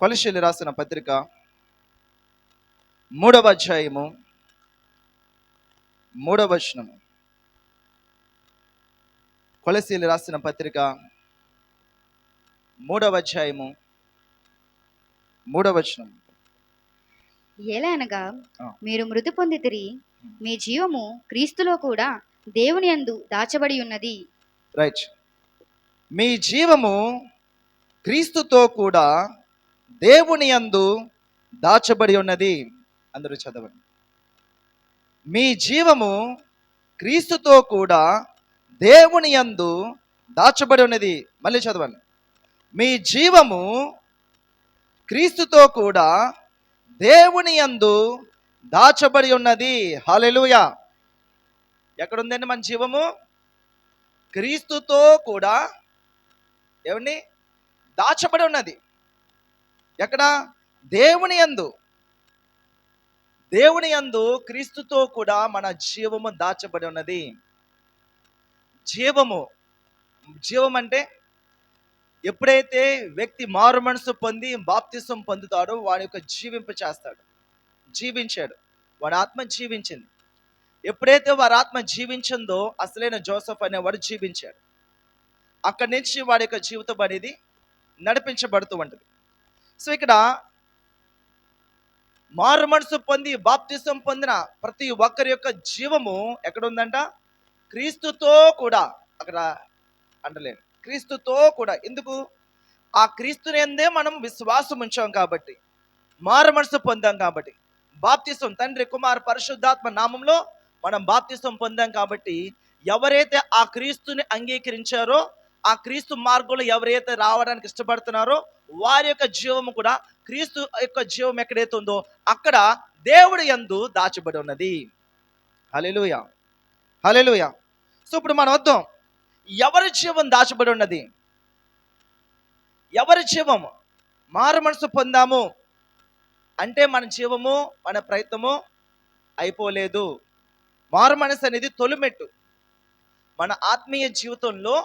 కొలస్సీయులకు రాసిన పత్రిక 3వ అధ్యాయము 3వ వచనము. కొలస్సీయులకు రాసిన పత్రిక 3వ అధ్యాయము 3వ వచనం. ఏలయనగా మీరు మృతి పొందితిరి, మీ జీవము క్రీస్తులో కూడా దేవుని యందు దాచబడి ఉన్నది. రైట్. మీ జీవము క్రీస్తుతో కూడా దేవుని యందు దాచబడి ఉన్నది. అందరూ చదవండి. మీ జీవము క్రీస్తుతో కూడా దేవుని యందు దాచబడి ఉన్నది. మళ్ళీ చదవండి. మీ జీవము క్రీస్తుతో కూడా దేవుని యందు దాచబడి ఉన్నది. హల్లెలూయా. ఎక్కడుందండి మన జీవము? క్రీస్తుతో కూడా ఏమండి దాచబడి ఉన్నది. ఎక్కడ? దేవుని యందు. దేవుని యందు క్రీస్తుతో కూడా మన జీవము దాచబడి ఉన్నది. జీవం అంటే ఎప్పుడైతే వ్యక్తి మారు మనసు పొంది బాప్తిసం పొందుతాడో వాడి యొక్క జీవించాడు, వాడి ఆత్మ జీవించింది. ఎప్పుడైతే వారి ఆత్మ జీవించిందో అసలైన జోసెఫ్ అనేవాడు జీవించాడు. అక్కడి నుంచి వాడి యొక్క జీవితం అనేది నడిపించబడుతూ ఉంటుంది. సో ఇక్కడ మారు మనసు పొంది బాప్తిసం పొందిన ప్రతి ఒక్కరి యొక్క జీవము ఎక్కడ ఉందంట? క్రీస్తుతో కూడా. అక్కడ అంటలేదు, క్రీస్తుతో కూడా. ఎందుకు? ఆ క్రీస్తుని యందే మనం విశ్వాసం ఉంచాం కాబట్టి, మారు మనసు పొందాం కాబట్టి, బాప్తిసం తండ్రి కుమార్ పరిశుద్ధాత్మ నామంలో మనం బాప్తిసం పొందాం కాబట్టి, ఎవరైతే ఆ క్రీస్తుని అంగీకరించారో, ఆ క్రీస్తు మార్గంలో ఎవరైతే రావడానికి ఇష్టపడుతున్నారో వారి యొక్క జీవము కూడా క్రీస్తు యొక్క జీవం ఎక్కడైతే ఉందో అక్కడ దేవుడి యందు దాచబడి ఉన్నది. హల్లెలూయా, హల్లెలూయా. సో ఇప్పుడు మనం వద్దాం, ఎవరి జీవం దాచబడి ఉన్నది? ఎవరి జీవము? మారు మనసు పొందాము అంటే మన జీవము, మన ప్రయత్నము అయిపోలేదు. మారు మనసు అనేది తొలిమెట్టు. మన ఆత్మీయ జీవితంలో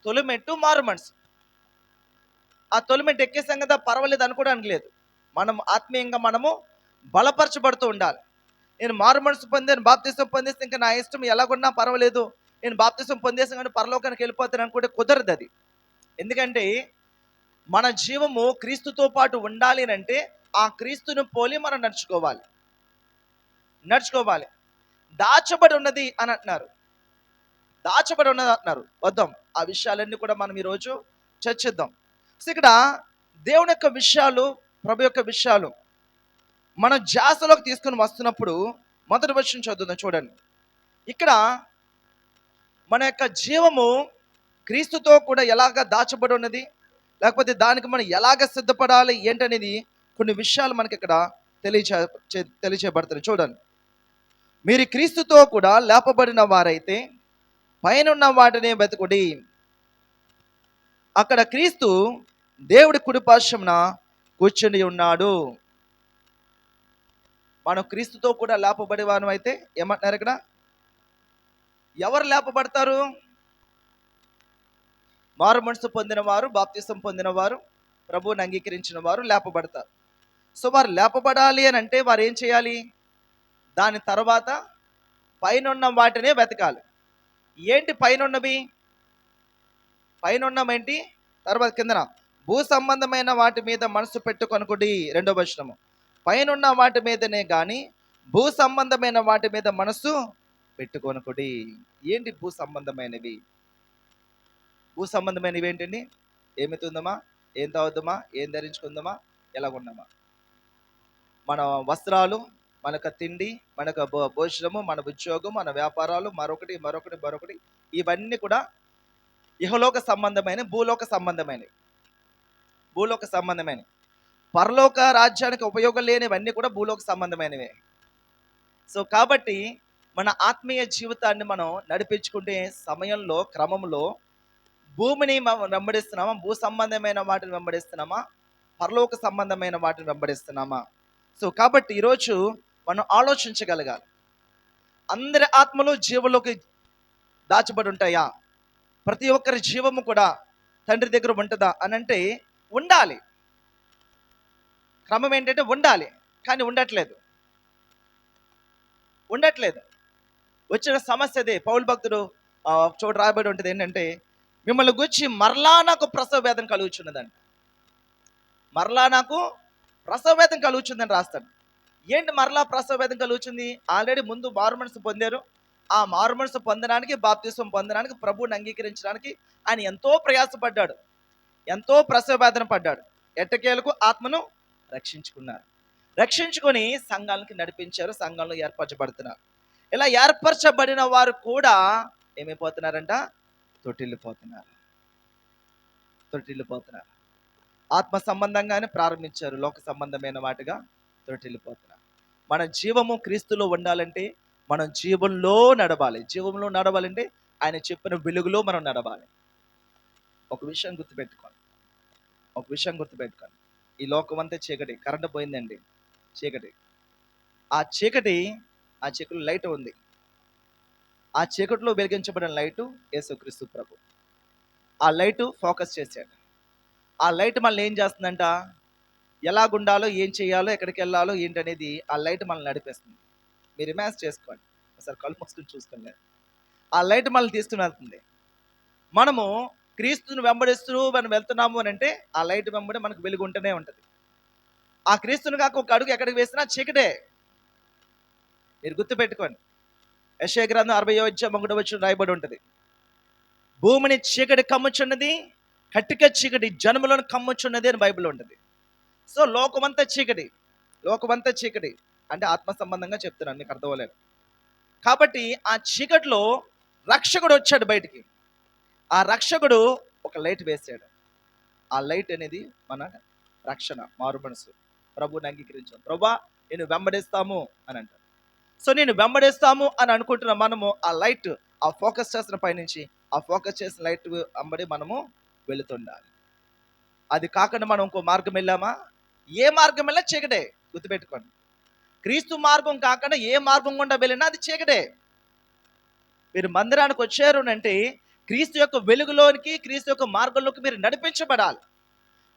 తొలిమెట్టు మారు మనసు. ఆ తొలిమెట్టు ఎక్కేసాం కదా, పర్వాలేదు అనుకోవడానికి లేదు. మనం ఆత్మీయంగా మనము బలపరచబడుతూ ఉండాలి. నేను మారు మనసు పొందాను, బాప్తిసం పొందేస్తే ఇంకా నా ఇష్టం ఎలాగున్నా పర్వాలేదు, నేను బాప్తిసం పొందేసాను కానీ పరలోకానికి వెళ్ళిపోతాను అనుకుంటే కుదరదు అది. ఎందుకంటే మన జీవము క్రీస్తుతో పాటు ఉండాలి అంటే ఆ క్రీస్తును పోలి మనం నడుచుకోవాలి. దాచబడి ఉన్నది అని అంటున్నారు. దాచబడి ఉన్నది అంటున్నారు. వద్దాం, ఆ విషయాలన్నీ కూడా మనం ఈరోజు చర్చిద్దాం. సో ఇక్కడ దేవుని యొక్క విషయాలు, ప్రభు యొక్క విషయాలు మన ధ్యాసలోకి తీసుకుని వస్తున్నప్పుడు మొదటి వచనం చదువుదాం. చూడండి, ఇక్కడ మన యొక్క జీవము క్రీస్తుతో కూడా ఎలాగ దాచబడి ఉన్నది, లేకపోతే దానికి మనం ఎలాగ సిద్ధపడాలి ఏంటనేది కొన్ని విషయాలు మనకి ఇక్కడ తెలియచేయబడుతుంది. చూడండి, మీరు క్రీస్తుతో కూడా లేపబడిన వారైతే పైనున్న వాటిని వెతుకుడి, అక్కడ క్రీస్తు దేవుడి కుడిపార్శ్వమున కూర్చుని ఉన్నాడు. మనం క్రీస్తుతో కూడా లేపబడి వారు అయితే ఏమంటున్నారు ఇక్కడ? ఎవరు లేపబడతారు? మారు మనసు పొందిన వారు, బాప్తిసం పొందిన వారు, ప్రభువుని అంగీకరించిన వారు లేపబడతారు. సో వారు లేపబడాలి అని అంటే వారు ఏం చేయాలి? దాని తర్వాత పైనున్న వాటినే వెతకాలి. ఏంటి పైనున్నవి? పైనున్నమేంటి? తర్వాత కిందన భూ సంబంధమైన వాటి మీద మనసు పెట్టుకొనుకుడి. 2వ వచనము, పైనున్న వాటి మీదనే కానీ భూ సంబంధమైన వాటి మీద మనసు పెట్టుకొనుకుడి. ఏంటి భూ సంబంధమైనవి? భూ సంబంధమైనవి ఏంటండి? ఏమి తిందామా, ఏం తాగుదామా, ఏం ధరించుకుందామా, ఎలాగున్నామా, మన వస్త్రాలు, మనకు తిండి, మనకు భోజనము, మన ఉద్యోగం, మన వ్యాపారాలు, మరొకటి ఇవన్నీ కూడా ఇహలోక సంబంధమైన, భూలోక సంబంధమైనవి. పరలోక రాజ్యానికి ఉపయోగం లేనివన్నీ కూడా భూలోక సంబంధమైనవే. సో కాబట్టి మన ఆత్మీయ జీవితాన్ని మనం నడిపించుకునే సమయంలో, క్రమంలో భూమిని వెంబడిస్తున్నామా, భూ సంబంధమైన వాటిని వెంబడిస్తున్నామా, పరలోక సంబంధమైన వాటిని వెంబడిస్తున్నామా? సో కాబట్టి ఈరోజు మనం ఆలోచించగలగాలి, అందరి ఆత్మలు జీవంలోకి దాచబడి ఉంటాయా? ప్రతి ఒక్కరి జీవము కూడా తండ్రి దగ్గర ఉంటుందా అని అంటే ఉండాలి. క్రమం ఏంటంటే ఉండాలి, కానీ ఉండట్లేదు. వచ్చిన సమస్య అదే. పౌలు భక్తుడు ఒక చోట రాయబడి ఉంటుంది ఏంటంటే, మిమ్మల్ని గురించి మరలా నాకు ప్రసవ వేదన కలుగుచున్నదంట. మరలా నాకు ప్రసవ వేదన కలుగుచుందని రాస్తాడు. ఏంటి మరలా ప్రసవ వేదన కలుగుచుంది? ఆల్రెడీ ముందు మారు మనసు పొందారు. ఆ మారు మనసు పొందడానికి, బాప్తిస్మం పొందడానికి, ప్రభువుని అంగీకరించడానికి ఆయన ఎంతో ప్రయాసపడ్డాడు, ఎంతో ప్రసవ వేదన పడ్డాడు. ఎట్టకేలకు ఆత్మను రక్షించుకొని సంఘానికి నడిపించారు, సంఘంలో ఏర్పరచబడుతున్నారు. ఇలా ఏర్పరచబడిన వారు కూడా ఏమైపోతున్నారంట? తొట్టిల్లిపోతున్నారు. ఆత్మ సంబంధంగానే ప్రారంభించారు, లోక సంబంధమైన వాటిగా తొట్టిల్లిపోతున్నారు. మన జీవము క్రీస్తులో ఉండాలంటే మనం జీవంలో నడవాలంటే ఆయన చెప్పిన వెలుగులో మనం నడవాలి. ఒక విషయం గుర్తుపెట్టుకోండి. ఈ లోకం అంతా చీకటి. కరెంట్ పోయిందండి, చీకటి. ఆ చీకటిలో లైట్ ఉంది. ఆ చీకటిలో వెలిగించబడిన లైటు యేసుక్రీస్తు ప్రభు. ఆ లైటు ఫోకస్ చేశాడు. ఆ లైట్ మనల్ని ఏం చేస్తుందంట? ఎలాగుండాలో, ఏం చేయాలో, ఎక్కడికి వెళ్ళాలో ఏంటనేది ఆ లైట్ మనల్ని నడిపేస్తుంది. మీరు ఇమాజిన్ చేసుకోండి, ఒకసారి కళ్ళు మూసుకుని చూసుకోండి. ఆ లైట్ మనల్ని తీసుకుని వెళ్తుంది. మనము క్రీస్తుని వెంబడిస్తూ మనం వెళ్తున్నాము అని అంటే ఆ లైట్ వెంబడి మనకు వెలుగు ఉంటూనే ఉంటుంది. ఆ క్రీస్తుని కాక ఒక అడుగు ఎక్కడికి వేసినా చీకటే. మీరు గుర్తుపెట్టుకోండి. యెషయా గ్రంథం 60వ రాయబడి ఉంటుంది, భూమిని చీకటి కమ్ముచున్నది, కట్టిక చీకటి జనములను కమ్ముచున్నది అని బైబిల్ ఉంటుంది. సో లోకమంతా చీకటి అంటే ఆత్మ సంబంధంగా చెప్తున్నాను, మీకు అర్థం అవ్వలేదు. కాబట్టి ఆ చీకటిలో రక్షకుడు వచ్చాడు బయటికి. ఆ రక్షకుడు ఒక లైట్ వేసాడు. ఆ లైట్ అనేది మన రక్షణ, మారు మనసు, ప్రభువుని అంగీకరించాం. ప్రభువా నేను వెంబడిస్తాము అని అంటారు. సో నేను వెంబడిస్తాము అని అనుకుంటున్న మనము ఆ లైట్, ఆ ఫోకస్ చేసిన పైనుంచి ఆ ఫోకస్ చేసిన లైట్ వెంబడి మనము వెళుతుండాలి. అది కాకుండా మనం ఇంకో మార్గం వెళ్ళామా? ఏ మార్గం వెళ్ళినా చీకటే. గుర్తుపెట్టుకోండి, క్రీస్తు మార్గం కాకుండా ఏ మార్గం గుండా వెళ్ళినా అది చీకటే. మీరు మందిరానికి వచ్చారు అంటే క్రీస్తు యొక్క వెలుగులోనికి, క్రీస్తు యొక్క మార్గంలోకి మీరు నడిపించబడాలి.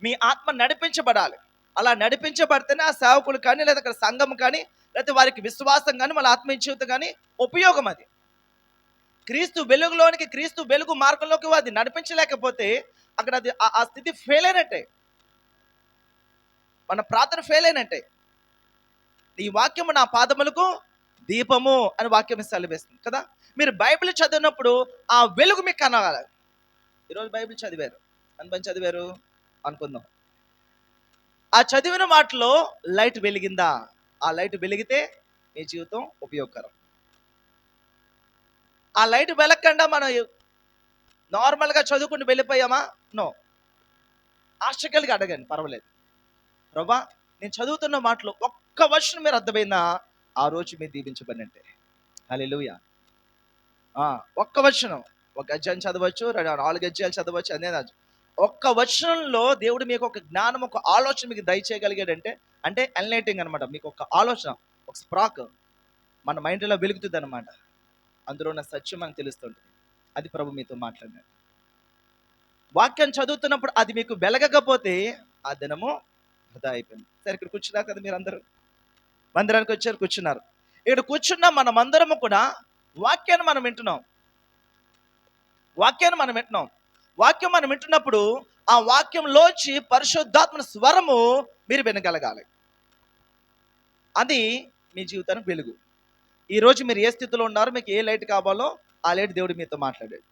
మీ ఆత్మ నడిపించబడాలి. అలా నడిపించబడితేనే ఆ సేవకులు కానీ, లేదా అక్కడ సంఘం కానీ, లేకపోతే వారికి విశ్వాసం కానీ, వాళ్ళ ఆత్మీయ జీవితం కానీ ఉపయోగం. అది క్రీస్తు వెలుగులోనికి, క్రీస్తు వెలుగు మార్గంలోకి అది నడిపించలేకపోతే అక్కడ అది ఆ స్థితి ఫెయిల్ అయినట్టే, మన ప్రార్థన ఫెయిల్ అయినట్టే. ఈ వాక్యము నా పాదములకు దీపము అని వాక్యం సెలవిస్తుంది కదా. మీరు బైబిల్ చదివినప్పుడు ఆ వెలుగు మీకు కనగాలి. ఈరోజు బైబిల్ చదివారు, ఎంతమంది చదివారు అనుకుందాం. ఆ చదివిన వాటిలో లైట్ వెలిగిందా? ఆ లైట్ వెలిగితే మీ జీవితం ఉపయోగకరం. ఆ లైట్ వెలగకుండా మనం నార్మల్గా చదువుకుని వెళ్ళిపోయామా? నో. ఆశ కలిగి అడగండి, పర్వాలేదు. ప్రభా నేను చదువుతున్న మాటలో ఒక్క వర్షం మీరు అర్థమైందా, ఆ రోజు మీరు దీవించబడినట్టే. హల్లెలూయా. ఒక్క వచనం, ఒక అధ్యాయం చదవచ్చు, 4 అధ్యాయాలు చదవచ్చు, అదే ఒక్క వచనంలో దేవుడు మీకు ఒక జ్ఞానం, ఒక ఆలోచన మీకు దయచేయగలిగాడంటే అంటే ఎన్లైటింగ్ అనమాట. మీకు ఒక ఆలోచన, ఒక స్ప్రాక్ మన మైండ్లో వెలుగుతుంది అనమాట. అందులో ఉన్న సత్యం మనకు తెలుస్తుంటుంది. అది ప్రభు మీతో మాట్లాడినాడు. వాక్యం చదువుతున్నప్పుడు అది మీకు వెలగకపోతే ఆ దినము వృధా అయిపోయింది. సరే, ఇక్కడ కూర్చున్నారు కదా, మీరు అందరూ మందిరానికి వచ్చారు, కూర్చున్నారు. ఇక్కడ కూర్చున్న మనమందరము కూడా వాక్యాన్ని మనం వింటున్నాం. వాక్యం మనం వింటున్నప్పుడు ఆ వాక్యంలోంచి పరిశుద్ధాత్మ స్వరము మీరు వినగలగాలి. అది మీ జీవితానికి వెలుగు. ఈరోజు మీరు ఏ స్థితిలో ఉన్నారో, మీకు ఏ లైట్ కావాలో ఆ లైట్ దేవుడు మీతో మాట్లాడాడు.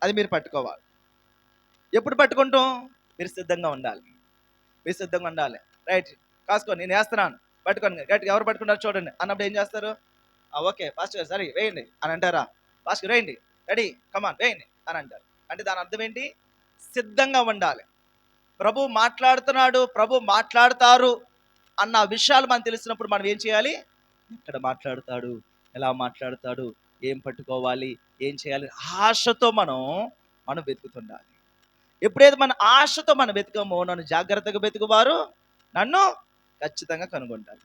అది మీరు పట్టుకోవాలి. ఎప్పుడు పట్టుకుంటాం? మీరు సిద్ధంగా ఉండాలి. రైట్, కాసుకోండి, నేను వేస్తున్నాను, పట్టుకోండి గట్టిగా. ఎవరు పట్టుకున్నారు చూడండి అన్నప్పుడు ఏం చేస్తారు? ఓకే పాస్టర్ గారు సరే వేయండి అని అంటారా? పాస్టర్ వేయండి, రెడీ, కమాన్ వేయండి అని అంటారు. అంటే దాని అర్థం ఏంటి? సిద్ధంగా ఉండాలి. ప్రభు మాట్లాడుతున్నాడు, ప్రభు మాట్లాడతారు అన్న విషయాలు మనకు తెలిసినప్పుడు మనం ఏం చేయాలి? ఎక్కడ మాట్లాడతాడు, ఎలా మాట్లాడతాడు, ఏం పట్టుకోవాలి, ఏం చేయాలి, ఆశతో మనం వెతుకుతుండాలి. ఎప్పుడైతే మన ఆశతో మనం వెతుకమో, నన్ను జాగ్రత్తగా వెతుకువారు నన్ను ఖచ్చితంగా కనుగొంటారు.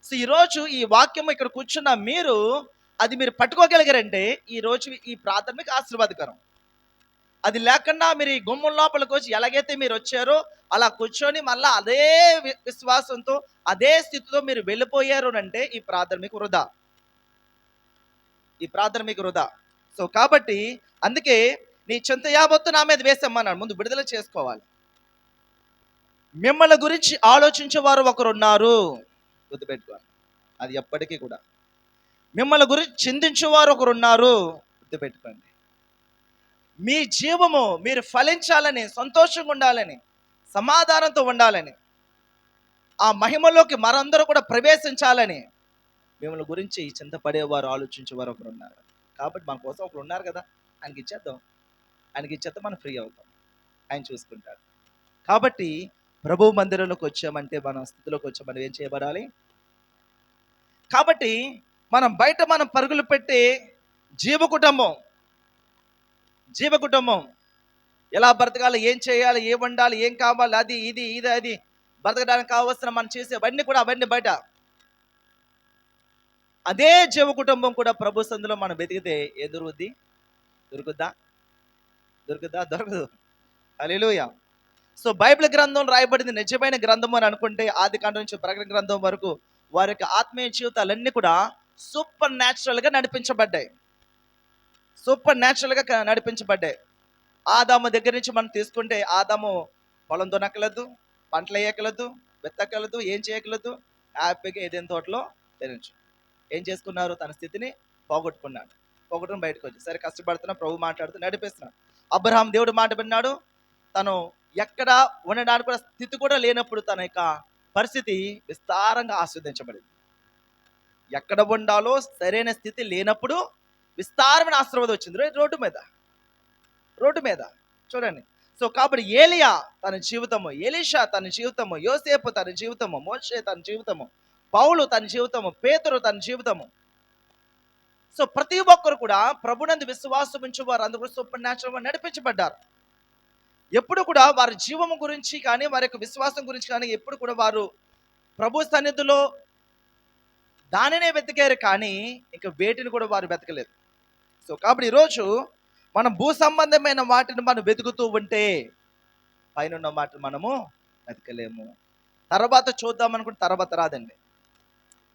సో ఈరోజు ఈ వాక్యం ఇక్కడ కూర్చున్న మీరు పట్టుకోగలిగారంటే ఈరోజు ఈ ప్రార్థన మీకు ఆశీర్వాదకరం. అది లేకుండా మీరు ఈ గుమ్మం లోపలికి వచ్చి ఎలాగైతే మీరు వచ్చారో అలా కూర్చొని మళ్ళా అదే విశ్వాసంతో అదే స్థితితో మీరు వెళ్ళిపోయారు అంటే ఈ ప్రార్థన మీకు వృధా. ఈ ప్రార్థన మీకు వృధా. సో కాబట్టి అందుకే నీ చింత యావత్తు నా మీద వేసమ్మన్నాడు. ముందు విడుదల చేసుకోవాలి. మిమ్మల్ని గురించి ఆలోచించే వారు ఒకరున్నారు, గుర్తుపెట్టుకోవాలి. అది ఎప్పటికీ కూడా మిమ్మల్ని గురించి చింతించేవారు ఒకరున్నారు, గుర్తుపెట్టుకోండి. మీ జీవము మీరు ఫలించాలని, సంతోషంగా ఉండాలని, సమాధానంతో ఉండాలని, ఆ మహిమలోకి మనందరూ కూడా ప్రవేశించాలని మిమ్మల్ని గురించి చింతపడేవారు, ఆలోచించేవారు ఒకరు ఉన్నారు. కాబట్టి మన కోసం ఒకరు ఉన్నారు కదా, ఆయనకి ఇచ్చేద్దాం. ఆయనకి ఇచ్చేద్దాం, మనం ఫ్రీ అవుతాం, ఆయన చూసుకుంటాడు. కాబట్టి ప్రభు మందిరంలోకి వచ్చామంటే, మన స్థితిలోకి వచ్చామని ఏం చేయబడాలి? కాబట్టి బయట మనం పరుగులు పెట్టి జీవ కుటుంబం ఎలా బ్రతకాలి, ఏం చేయాలి, ఏం వండాలి, ఏం కావాలి, అది ఇది ఇది అది బ్రతకడానికి కావాల్సిన మనం చేసేవన్నీ కూడా అవన్నీ బయట. అదే జీవ కుటుంబం కూడా ప్రభు సందులో మనం వెతికితే ఎదురుద్ది, దొరుకుద్దా? దొరకదు. హల్లెలూయా. సో బైబిల్ గ్రంథం రాయబడింది నిజమైన గ్రంథం అని అనుకుంటే, ఆది కాండం నుంచి ప్రకటన గ్రంథం వరకు వారి యొక్క ఆత్మీయ జీవితాలన్నీ కూడా సూపర్ న్యాచురల్గా నడిపించబడ్డాయి. ఆదాము దగ్గర నుంచి మనం తీసుకుంటే, ఆదాము పొలం దున్నకలదు, పంటలు వేయకలదు, విత్తకలదు, ఏం చేయకలదు, హ్యాపీగా ఏదైనా తోటలో తినచ్చు. ఏం చేసుకున్నారు? తన స్థితిని పోగొట్టుకుని బయటకు వచ్చి, సరే కష్టపడుతున్నా, ప్రభు మాట్లాడుతూ నడిపిస్తున్నాడు. అబ్రహాం దేవుడు మాట విన్నాడు. తను ఎక్కడ ఉండడానికి కూడా స్థితి కూడా లేనప్పుడు తన యొక్క పరిస్థితి విస్తారంగా ఆస్వాదించబడింది. ఎక్కడ ఉండాలో సరైన స్థితి లేనప్పుడు విస్తారమైన ఆశీర్వాదం వచ్చింది రోడ్డు మీద చూడండి. సో కాబట్టి ఏలియా తన జీవితము, ఎలీషా తన జీవితము, యోసేపు తన జీవితము, మోషే తన జీవితము, పౌలు తన జీవితము, పేతురు తన జీవితము. సో ప్రతి ఒక్కరు కూడా ప్రభునందు విశ్వాసం ఉంచేవారు అందరూ సూపర్ న్యాచురల్గా నడిపించబడ్డారు. ఎప్పుడు కూడా వారి జీవము గురించి కానీ, వారి యొక్క విశ్వాసం గురించి కానీ ఎప్పుడు కూడా వారు ప్రభు సన్నిధిలో దానినే వెతికారు, కానీ ఇంకా వేటిని కూడా వారు వెతకలేదు. సో కాబట్టి ఈరోజు మనం భూ సంబంధమైన వాటిని మనం వెతుకుతూ ఉంటే పైన వాటిని మనము వెతకలేము. తర్వాత చూద్దాం అనుకుంటే తర్వాత రాదండి.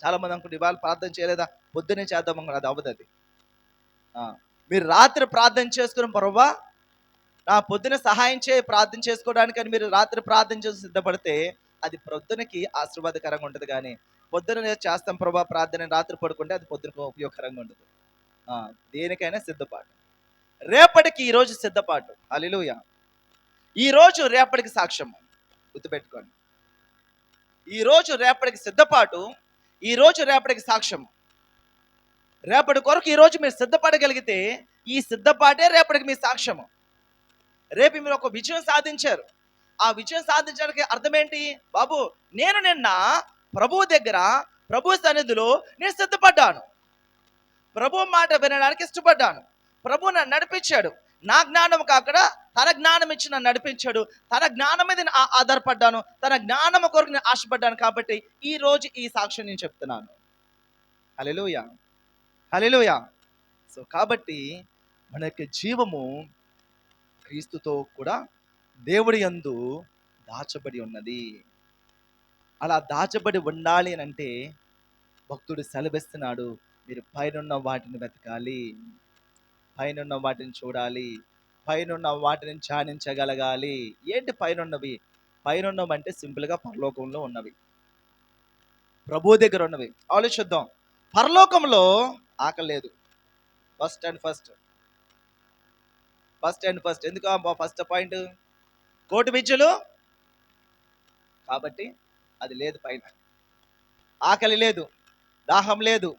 చాలామంది అనుకుంటే ఇవాళ ప్రార్థన చేయలేదా, పొద్దునే చేద్దాం అనుకుంటే అది అవ్వదు. అది మీరు రాత్రి ప్రార్థన చేసుకుని, ప్రభువా నా పొద్దున సహాయం చేయి ప్రార్థన చేసుకోవడానికి అని మీరు రాత్రి ప్రార్థన చేసి సిద్ధపడితే అది పొద్దునకి ఆశీర్వాదకరంగా ఉంటుంది. కానీ పొద్దున చేస్తాం ప్రభా ప్రార్థన, రాత్రి పడుకుంటే అది పొద్దునకు ఉపయోగకరంగా ఉంటుంది. దేనికైనా సిద్ధపాటు. రేపటికి ఈరోజు సిద్ధపాటు. హల్లెలూయా. ఈరోజు రేపటికి సాక్ష్యము, గుర్తుపెట్టుకోండి. ఈరోజు రేపటికి సిద్ధపాటు, ఈరోజు రేపటికి సాక్ష్యము. రేపటి కొరకు ఈరోజు మీరు సిద్ధపడగలిగితే ఈ సిద్ధపాటే రేపటికి మీ సాక్ష్యము. రేపు మీరు ఒక విజయం సాధించారు. ఆ విజయం సాధించడానికి అర్థం ఏంటి? బాబు నేను నిన్న ప్రభు దగ్గర, ప్రభు సన్నిధిలో నేను సిద్ధపడ్డాను, ప్రభు మాట వినడానికి ఇష్టపడ్డాను, ప్రభు నన్ను నడిపించాడు. నా జ్ఞానం కాకుండా తన జ్ఞానం ఇచ్చి నన్ను నడిపించాడు. తన జ్ఞానం మీద నేను ఆధారపడ్డాను, తన జ్ఞానం కొరకు నేను ఆశపడ్డాను. కాబట్టి ఈ రోజు ఈ సాక్ష్యం నేను చెప్తున్నాను. హల్లెలూయా, హల్లెలూయా. సో కాబట్టి మన యొక్క జీవము క్రీస్తుతో కూడా దేవుడి యందు దాచబడి ఉన్నది. అలా దాచబడి ఉండాలి అని అంటే భక్తుడు సెలవిస్తున్నాడు, మీరు పైనున్న వాటిని వెతకాలి, పైనున్న వాటిని చూడాలి, పైనున్న వాటిని ధ్యానించగలగాలి. ఏంటి పైనున్నవి? పైనున్నవి అంటే సింపుల్గా పరలోకంలో ఉన్నవి, ప్రభు దగ్గర ఉన్నవి. ఆలోచిద్దాం. పరలోకంలో ఆకలి లేదు. ఫస్ట్ అండ్ ఫస్ట్ ఎందుకు ఫస్ట్ పాయింట్? కోటి విద్యలు కాబట్టి అది లేదు. పైన ఆకలి లేదు, దాహం లేదు,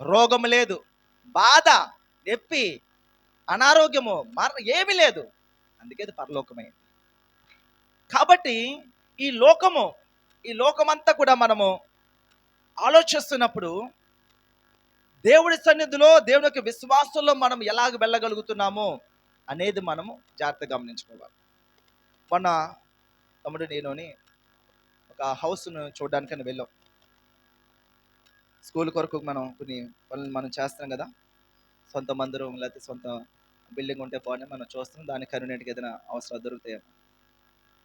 రోగం లేదు, బాధ, నొప్పి, అనారోగ్యము, ఏమీ లేదు. అందుకే అది పరలోకమైంది. కాబట్టి ఈ లోకమంతా కూడా మనము ఆలోచిస్తున్నప్పుడు దేవుడి సన్నిధిలో, దేవుడి యొక్క విశ్వాసంలో మనం ఎలాగ వెళ్ళగలుగుతున్నామో అనేది మనము జాగ్రత్తగా గమనించుకోవాలి. మొన్న తమ్ముడు నేనుని ఒక హౌస్ను చూడడానికని వెళ్ళాం. స్కూల్ కొరకు మనం కొన్ని పనులు మనం చేస్తాం కదా, సొంత మందిరం లేకపోతే సొంత బిల్డింగ్ ఉంటే బాగుంది, మనం చూస్తున్నాం దానికి కన్వీనియంట్గా ఏదైనా అవసరాలు దొరుకుతాయేమో.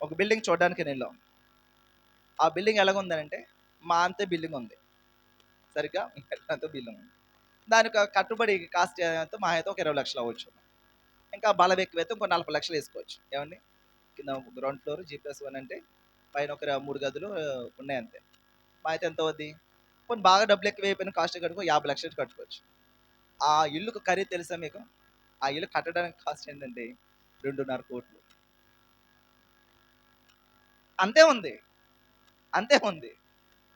ఒక బిల్డింగ్ చూడడానికి వెళ్ళాం. ఆ బిల్డింగ్ ఎలాగుందంటే మా అంతే బిల్డింగ్ ఉంది, సరిగ్గా అంత బిల్డింగ్ ఉంది. దానికి కట్టుబడి కాస్ట్ ఎంతో మా అయితే ఒక 20 లక్షలు అవ్వచ్చు. ఇంకా బలం ఎక్కువైతే ఇంకో 40 లక్షలు వేసుకోవచ్చు. ఏమండి, కింద గ్రౌండ్ ఫ్లోర్ G+1 అంటే పైన ఒక 3 గదులు ఉన్నాయి అంతే. మా అయితే ఎంత అవుద్ది? కొన్ని బాగా డబ్బులు ఎక్కువ అయిపోయిన కాస్ట్ కట్టుకో 50 లక్షలు కట్టుకోవచ్చు. ఆ ఇల్లుకు ఖరీదు తెలుసా మీకు? ఆ ఇల్లు కట్టడానికి కాస్ట్ ఏంటంటే 2.5 కోట్లు. అంతే ఉంది, అంతే ఉంది.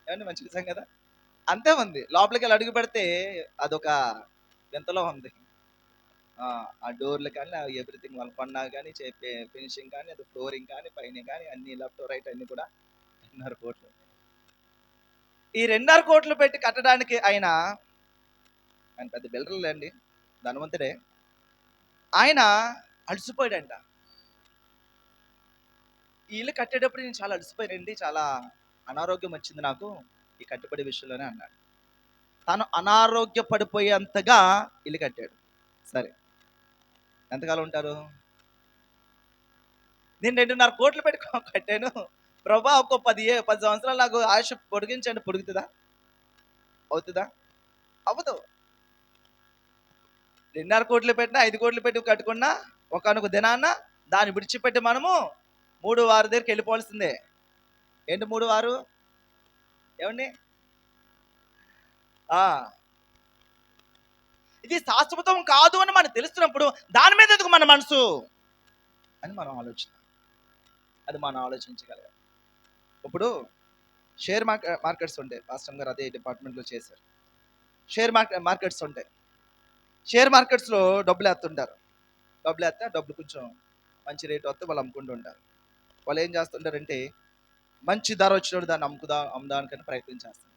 ఏమండి, మంచి విషయం కదా. అంతే ఉంది. లోపలికి వెళ్ళి అడుగు పెడితే అదొక వింతలో ఉంది. ఆ డోర్లు కానీ ఎవ్రీథింగ్ వాళ్ళు కొన్నా కానీ ఫినిషింగ్ కానీ అది ఫ్లోరింగ్ కానీ పైన కానీ అన్ని లెఫ్ట్ రైట్ అన్ని కూడా 2.5 కోట్లు. ఈ 2.5 కోట్లు పెట్టి కట్టడానికి ఆయన పెద్ద బిల్డర్లు అండి, ధనవంతుడే. ఆయన అలసిపోయాడంట. ఈ ఇల్లు కట్టేటప్పుడు నేను చాలా అలసిపోయానండి, చాలా అనారోగ్యం వచ్చింది నాకు ఈ కట్టుబడి విషయంలోనే అన్నాడు. తను అనారోగ్య పడిపోయేంతగా ఇల్లు కట్టాడు. సరే, ఎంతకాలం ఉంటారు? నేను 2.5 కోట్లు పెట్టి కట్టాను ప్రభా, ఒక్కో 10 సంవత్సరాలు నాకు ఆయుష్ పొడిగించండి. పొడుగుతుందా? అవుతుందా? అవ్వదు. 2.5 కోట్లు పెట్టినా 5 కోట్లు పెట్టి కట్టుకున్నా ఒకనొక దినాన్న దాన్ని విడిచిపెట్టి మనము 3 వారి దగ్గరికి వెళ్ళిపోవాల్సిందే. ఏంటి 3 వారు? ఏమండి, ఇది శాశ్వతం కాదు అని మనకు తెలుస్తున్నప్పుడు దాని మీద ఎందుకు మన మనసు అని మనం అది మనం ఆలోచించగలగాలి. ఇప్పుడు షేర్ మార్కెట్స్ ఉంటాయి. పాస్టర్ గారు అదే డిపార్ట్మెంట్లో చేశారు. షేర్ మార్కెట్స్ ఉంటాయి. షేర్ మార్కెట్స్లో డబ్బులు వేస్తుంటారు. డబ్బులు వేస్తే డబ్బులు కొంచెం మంచి రేట్ వస్తే వాళ్ళు అమ్ముకుంటూ ఉంటారు. వాళ్ళు ఏం చేస్తుంటారంటే మంచి ధర వచ్చినప్పుడు దాన్ని అమ్మడానికని ప్రయత్నం చేస్తారు.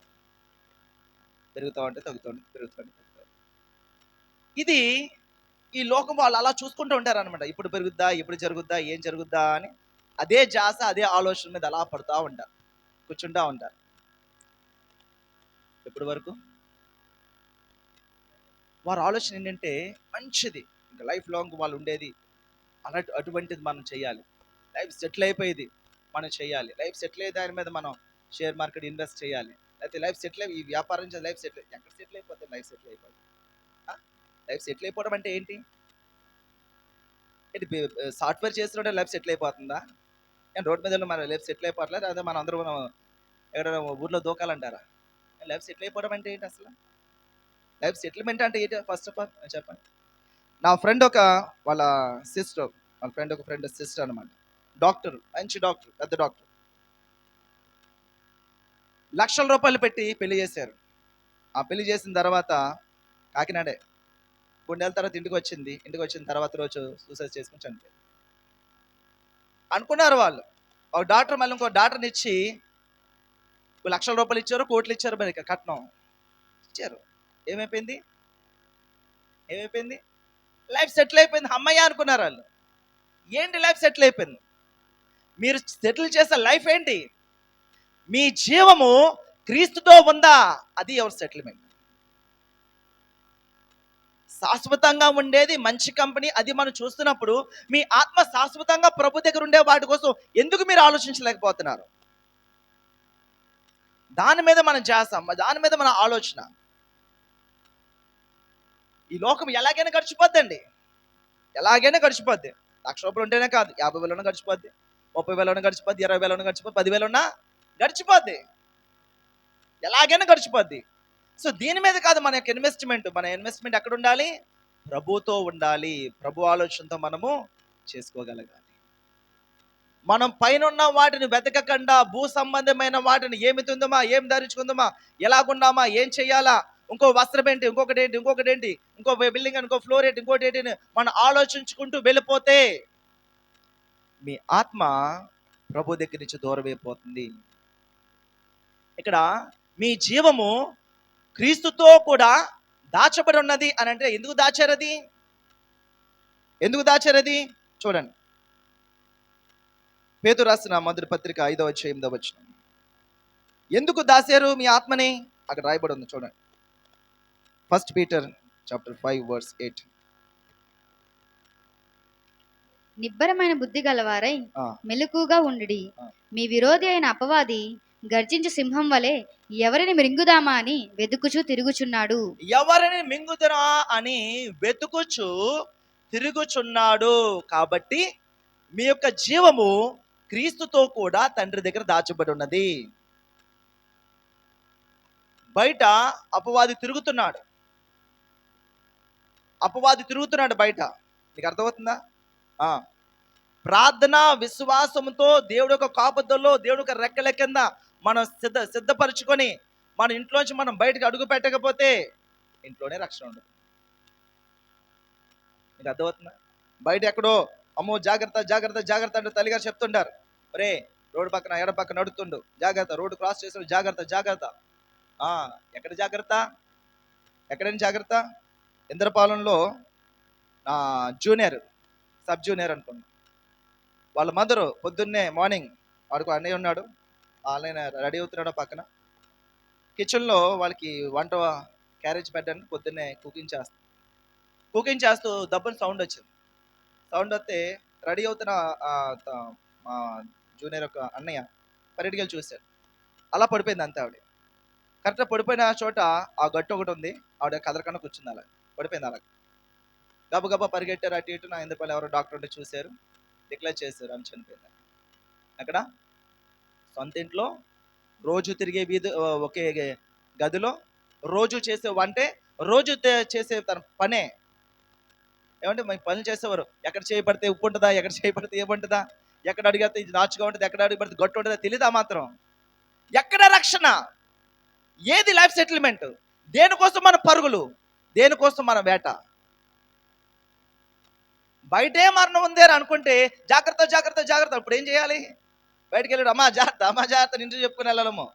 పెరుగుతూ ఉంటే తగ్గుతూ ఉంటే పెరుగుతూ ఉంటే తగ్గుతూ. ఇది ఈ లోకం వాళ్ళు అలా చూసుకుంటూ ఉంటారు అనమాట. ఇప్పుడు పెరుగుద్దా, ఇప్పుడు జరుగుద్దా, ఏం జరుగుద్దా అని అదే జాస అదే ఆలోచన మీద అలా పడుతూ ఉంటారు, కూర్చుంటూ ఉంటారు. ఎప్పటి వరకు? వారి ఆలోచన ఏంటంటే మంచిది, ఇంకా లైఫ్ లాంగ్ వాళ్ళు ఉండేది అటువంటిది మనం చేయాలి. లైఫ్ సెటిల్ అయిపోయేది మనం చేయాలి. లైఫ్ సెటిల్ అయ్యే దాని మీద మనం షేర్ మార్కెట్ ఇన్వెస్ట్ చేయాలి. అయితే లైఫ్ సెటిల్ ఈ వ్యాపారం నుంచి లైఫ్ సెటిల్ ఎక్కడ సెటిల్ అయిపోతే లైఫ్ సెటిల్ అయిపోతుంది. లైఫ్ సెటిల్ అయిపోవడం అంటే ఏంటి? సాఫ్ట్వేర్ చేస్తుంటే లైఫ్ సెటిల్ అయిపోతుందా? రోడ్ మీద మన లైఫ్ సెటిల్ అయిపోవట్లేదు, అదే మనం అందరూ ఎక్కడ ఊర్లో దూకాలంటారా? లైఫ్ సెటిల్ అయిపోవడం అంటే ఏంటి అసలు? లైఫ్ సెటిల్మెంట్ అంటే ఏంటి ఫస్ట్ ఆఫ్ ఆల్ చెప్పండి. నా ఫ్రెండ్ వాళ్ళ ఫ్రెండ్ సిస్టర్ అనమాట, డాక్టర్, మంచి డాక్టర్, పెద్ద డాక్టర్. లక్షల రూపాయలు పెట్టి పెళ్లి చేశారు. ఆ పెళ్లి చేసిన తర్వాత కాకినాడే 3 నెలల తర్వాత ఇంటికి వచ్చిన తర్వాత రోజు సూసైడ్ చేసుకుని చనిపోయారు. అనుకున్నారు వాళ్ళు ఒక డాక్టర్ మళ్ళీ ఇంకో డాక్టర్ని ఇచ్చి లక్షల రూపాయలు ఇచ్చారు, కోట్లు ఇచ్చారు, మరి కట్నం ఇచ్చారు. ఏమైపోయింది? లైఫ్ సెటిల్ అయిపోయింది, అమ్మయ్య అనుకున్నారు వాళ్ళు. ఏంటి లైఫ్ సెటిల్ అయిపోయింది? మీరు సెటిల్ చేసే లైఫ్ ఏంటి? మీ జీవము క్రీస్తుతో ఉందా? అది ఎవరి సెటిల్మెంట్. శాశ్వతంగా ఉండేది మంచి కంపెనీ, అది మనం చూస్తున్నప్పుడు మీ ఆత్మ శాశ్వతంగా ప్రభు దగ్గర ఉండే వాటి కోసం ఎందుకు మీరు ఆలోచించలేకపోతున్నారు? దాని మీద మనం చేస్తాం, దాని మీద మన ఆలోచన. ఈ లోకం ఎలాగైనా గడిచిపోద్దండి, ఎలాగైనా గడిచిపోద్ది. 1,00,000 రూపాయలు ఉంటేనే కాదు, 50,000 గడిచిపోద్ది, 30,000 గడిచిపోద్ది, 20,000 గడిచిపోద్ది, 10,000 గడిచిపోద్ది, ఎలాగైనా గడిచిపోద్ది. సో దీని మీద కాదు మన యొక్క ఇన్వెస్ట్మెంట్ ఎక్కడ ఉండాలి? ప్రభుతో ఉండాలి. ప్రభు ఆలోచనతో మనము చేసుకోగలగాలి. మనం పైన ఉన్న వాటిని వెతకకుండా భూ సంబంధమైన వాటిని ఏమి తిందామా, ఏం ధరించుకుందామా, ఎలాగున్నామా, ఏం చెయ్యాలా, ఇంకో వస్త్రం ఏంటి, ఇంకొకటి ఏంటి, ఇంకో బిల్డింగ్ ఇంకో ఫ్లోర్ ఏంటి, ఇంకోటి ఏంటి మనం ఆలోచించుకుంటూ వెళ్ళిపోతే మీ ఆత్మ ప్రభు దగ్గర నుంచి దూరం అయిపోతుంది. ఇక్కడ మీ జీవము క్రీస్తుతో కూడా దాచబడి ఉన్నది అని అంటే ఎందుకు దాచారది? చూడండి, పేతురు రాసిన మొదటి పత్రిక 5వ అధ్యాయం 8వ వచనం. ఎందుకు దాచారు మీ ఆత్మని? అక్కడ రాయబడి ఉంది చూడండి. 1 Peter chapter 5 verse 8. నిబ్బరమైన బుద్ధి గలవారై ఆ, మెలకుగా ఉండుడి. ఆ. మీ విరోధి అయిన అపవాది గర్జించు సింహం వలె ఎవరిని మృంగుదామా అని వెతుకుచూ తిరుగుచున్నాడు. ఎవరిని మింగుదరా అని వెతుకుచు తిరుగుచున్నాడు. కాబట్టి మీ యొక్క జీవము క్రీస్తుతో కూడా తండ్రి దగ్గర దాచబడి ఉన్నది. బయట అపవాది తిరుగుతున్నాడు. బయట. నీకు అర్థమవుతుందా? ఆ, ప్రార్థన విశ్వాసంతో దేవుడి యొక్క కాపుదల్లో, దేవుడి యొక్క రెక్కల కింద మనం సిద్ధపరచుకొని మన ఇంట్లోంచి మనం బయటకు అడుగు పెట్టకపోతే ఇంట్లోనే రక్షణ ఉండదు. నీకు అర్థమవుతుందా? బయట ఎక్కడో అమ్మో జాగ్రత్త జాగ్రత్త జాగ్రత్త అంటే తల్లిగారు చెప్తుంటారు, ఒరే రోడ్డు పక్కన ఎడ పక్కన నడుతుండు జాగ్రత్త, రోడ్డు క్రాస్ చేసిన జాగ్రత్త జాగ్రత్త. ఎక్కడ జాగ్రత్త? ఎక్కడైనా జాగ్రత్త? ఇంద్రపాలెంలో నా జూనియర్, సబ్ జూనియర్ అనుకున్నా, వాళ్ళ మదరు పొద్దున్నే మార్నింగ్, వాడికి అన్నయ్య ఉన్నాడు, ఆయన రెడీ అవుతున్నాడు పక్కన కిచెన్లో, వాళ్ళకి వంట క్యారేజ్ పెట్టడానికి పొద్దున్నే కుకింగ్ చేస్తూ దబ్బున సౌండ్ వచ్చింది. సౌండ్ వస్తే రెడీ అవుతున్న మా జూనియర్ ఒక అన్నయ్య పరిగెట్టుకెళ్ళి చూశాడు. అలా పడిపోయింది అంతే ఆవిడ. కరెక్ట్గా పడిపోయిన చోట ఆ గట్టు ఒకటి ఉంది, ఆవిడ కదలకుండా కూర్చుంది, అలా పడిపోయింది. అలా గబగబా పరిగెట్టారు అటు ఇటు. నా ఇంద్రపల్లి ఎవరో డాక్టర్ ఉంటే చూశారు, డిక్లేర్ చేశారు ఆమె చనిపోయింది. అక్కడ సొంత ఇంట్లో రోజు తిరిగే ఒకే గదిలో రోజు చేసే వంటే, రోజు చేసే తన పనే. ఏమంటే మేము పనులు చేసేవారు, ఎక్కడ చేయబడితే ఉప్పు ఉంటుందా, ఎక్కడ చేయబడితే ఏముంటుందా, ఎక్కడ అడిగితే ఇది నాచుగా ఉంటుంది, ఎక్కడ అడిగితే గట్టు ఉంటుందా తెలీదా మాత్రం. ఎక్కడ రక్షణ? ఏది లైఫ్ సెటిల్మెంట్? దేనికోసం మన పరుగులు, దేనికోసం మన వేట? బయటే మరణం ఉంది అని అనుకుంటే జాగ్రత్త జాగ్రత్త జాగ్రత్త. ఇప్పుడు ఏం చేయాలి? బయటకు వెళ్ళాడు, అమ్మా జాగ్రత్త నింటి చెప్పుకుని వెళ్ళడము.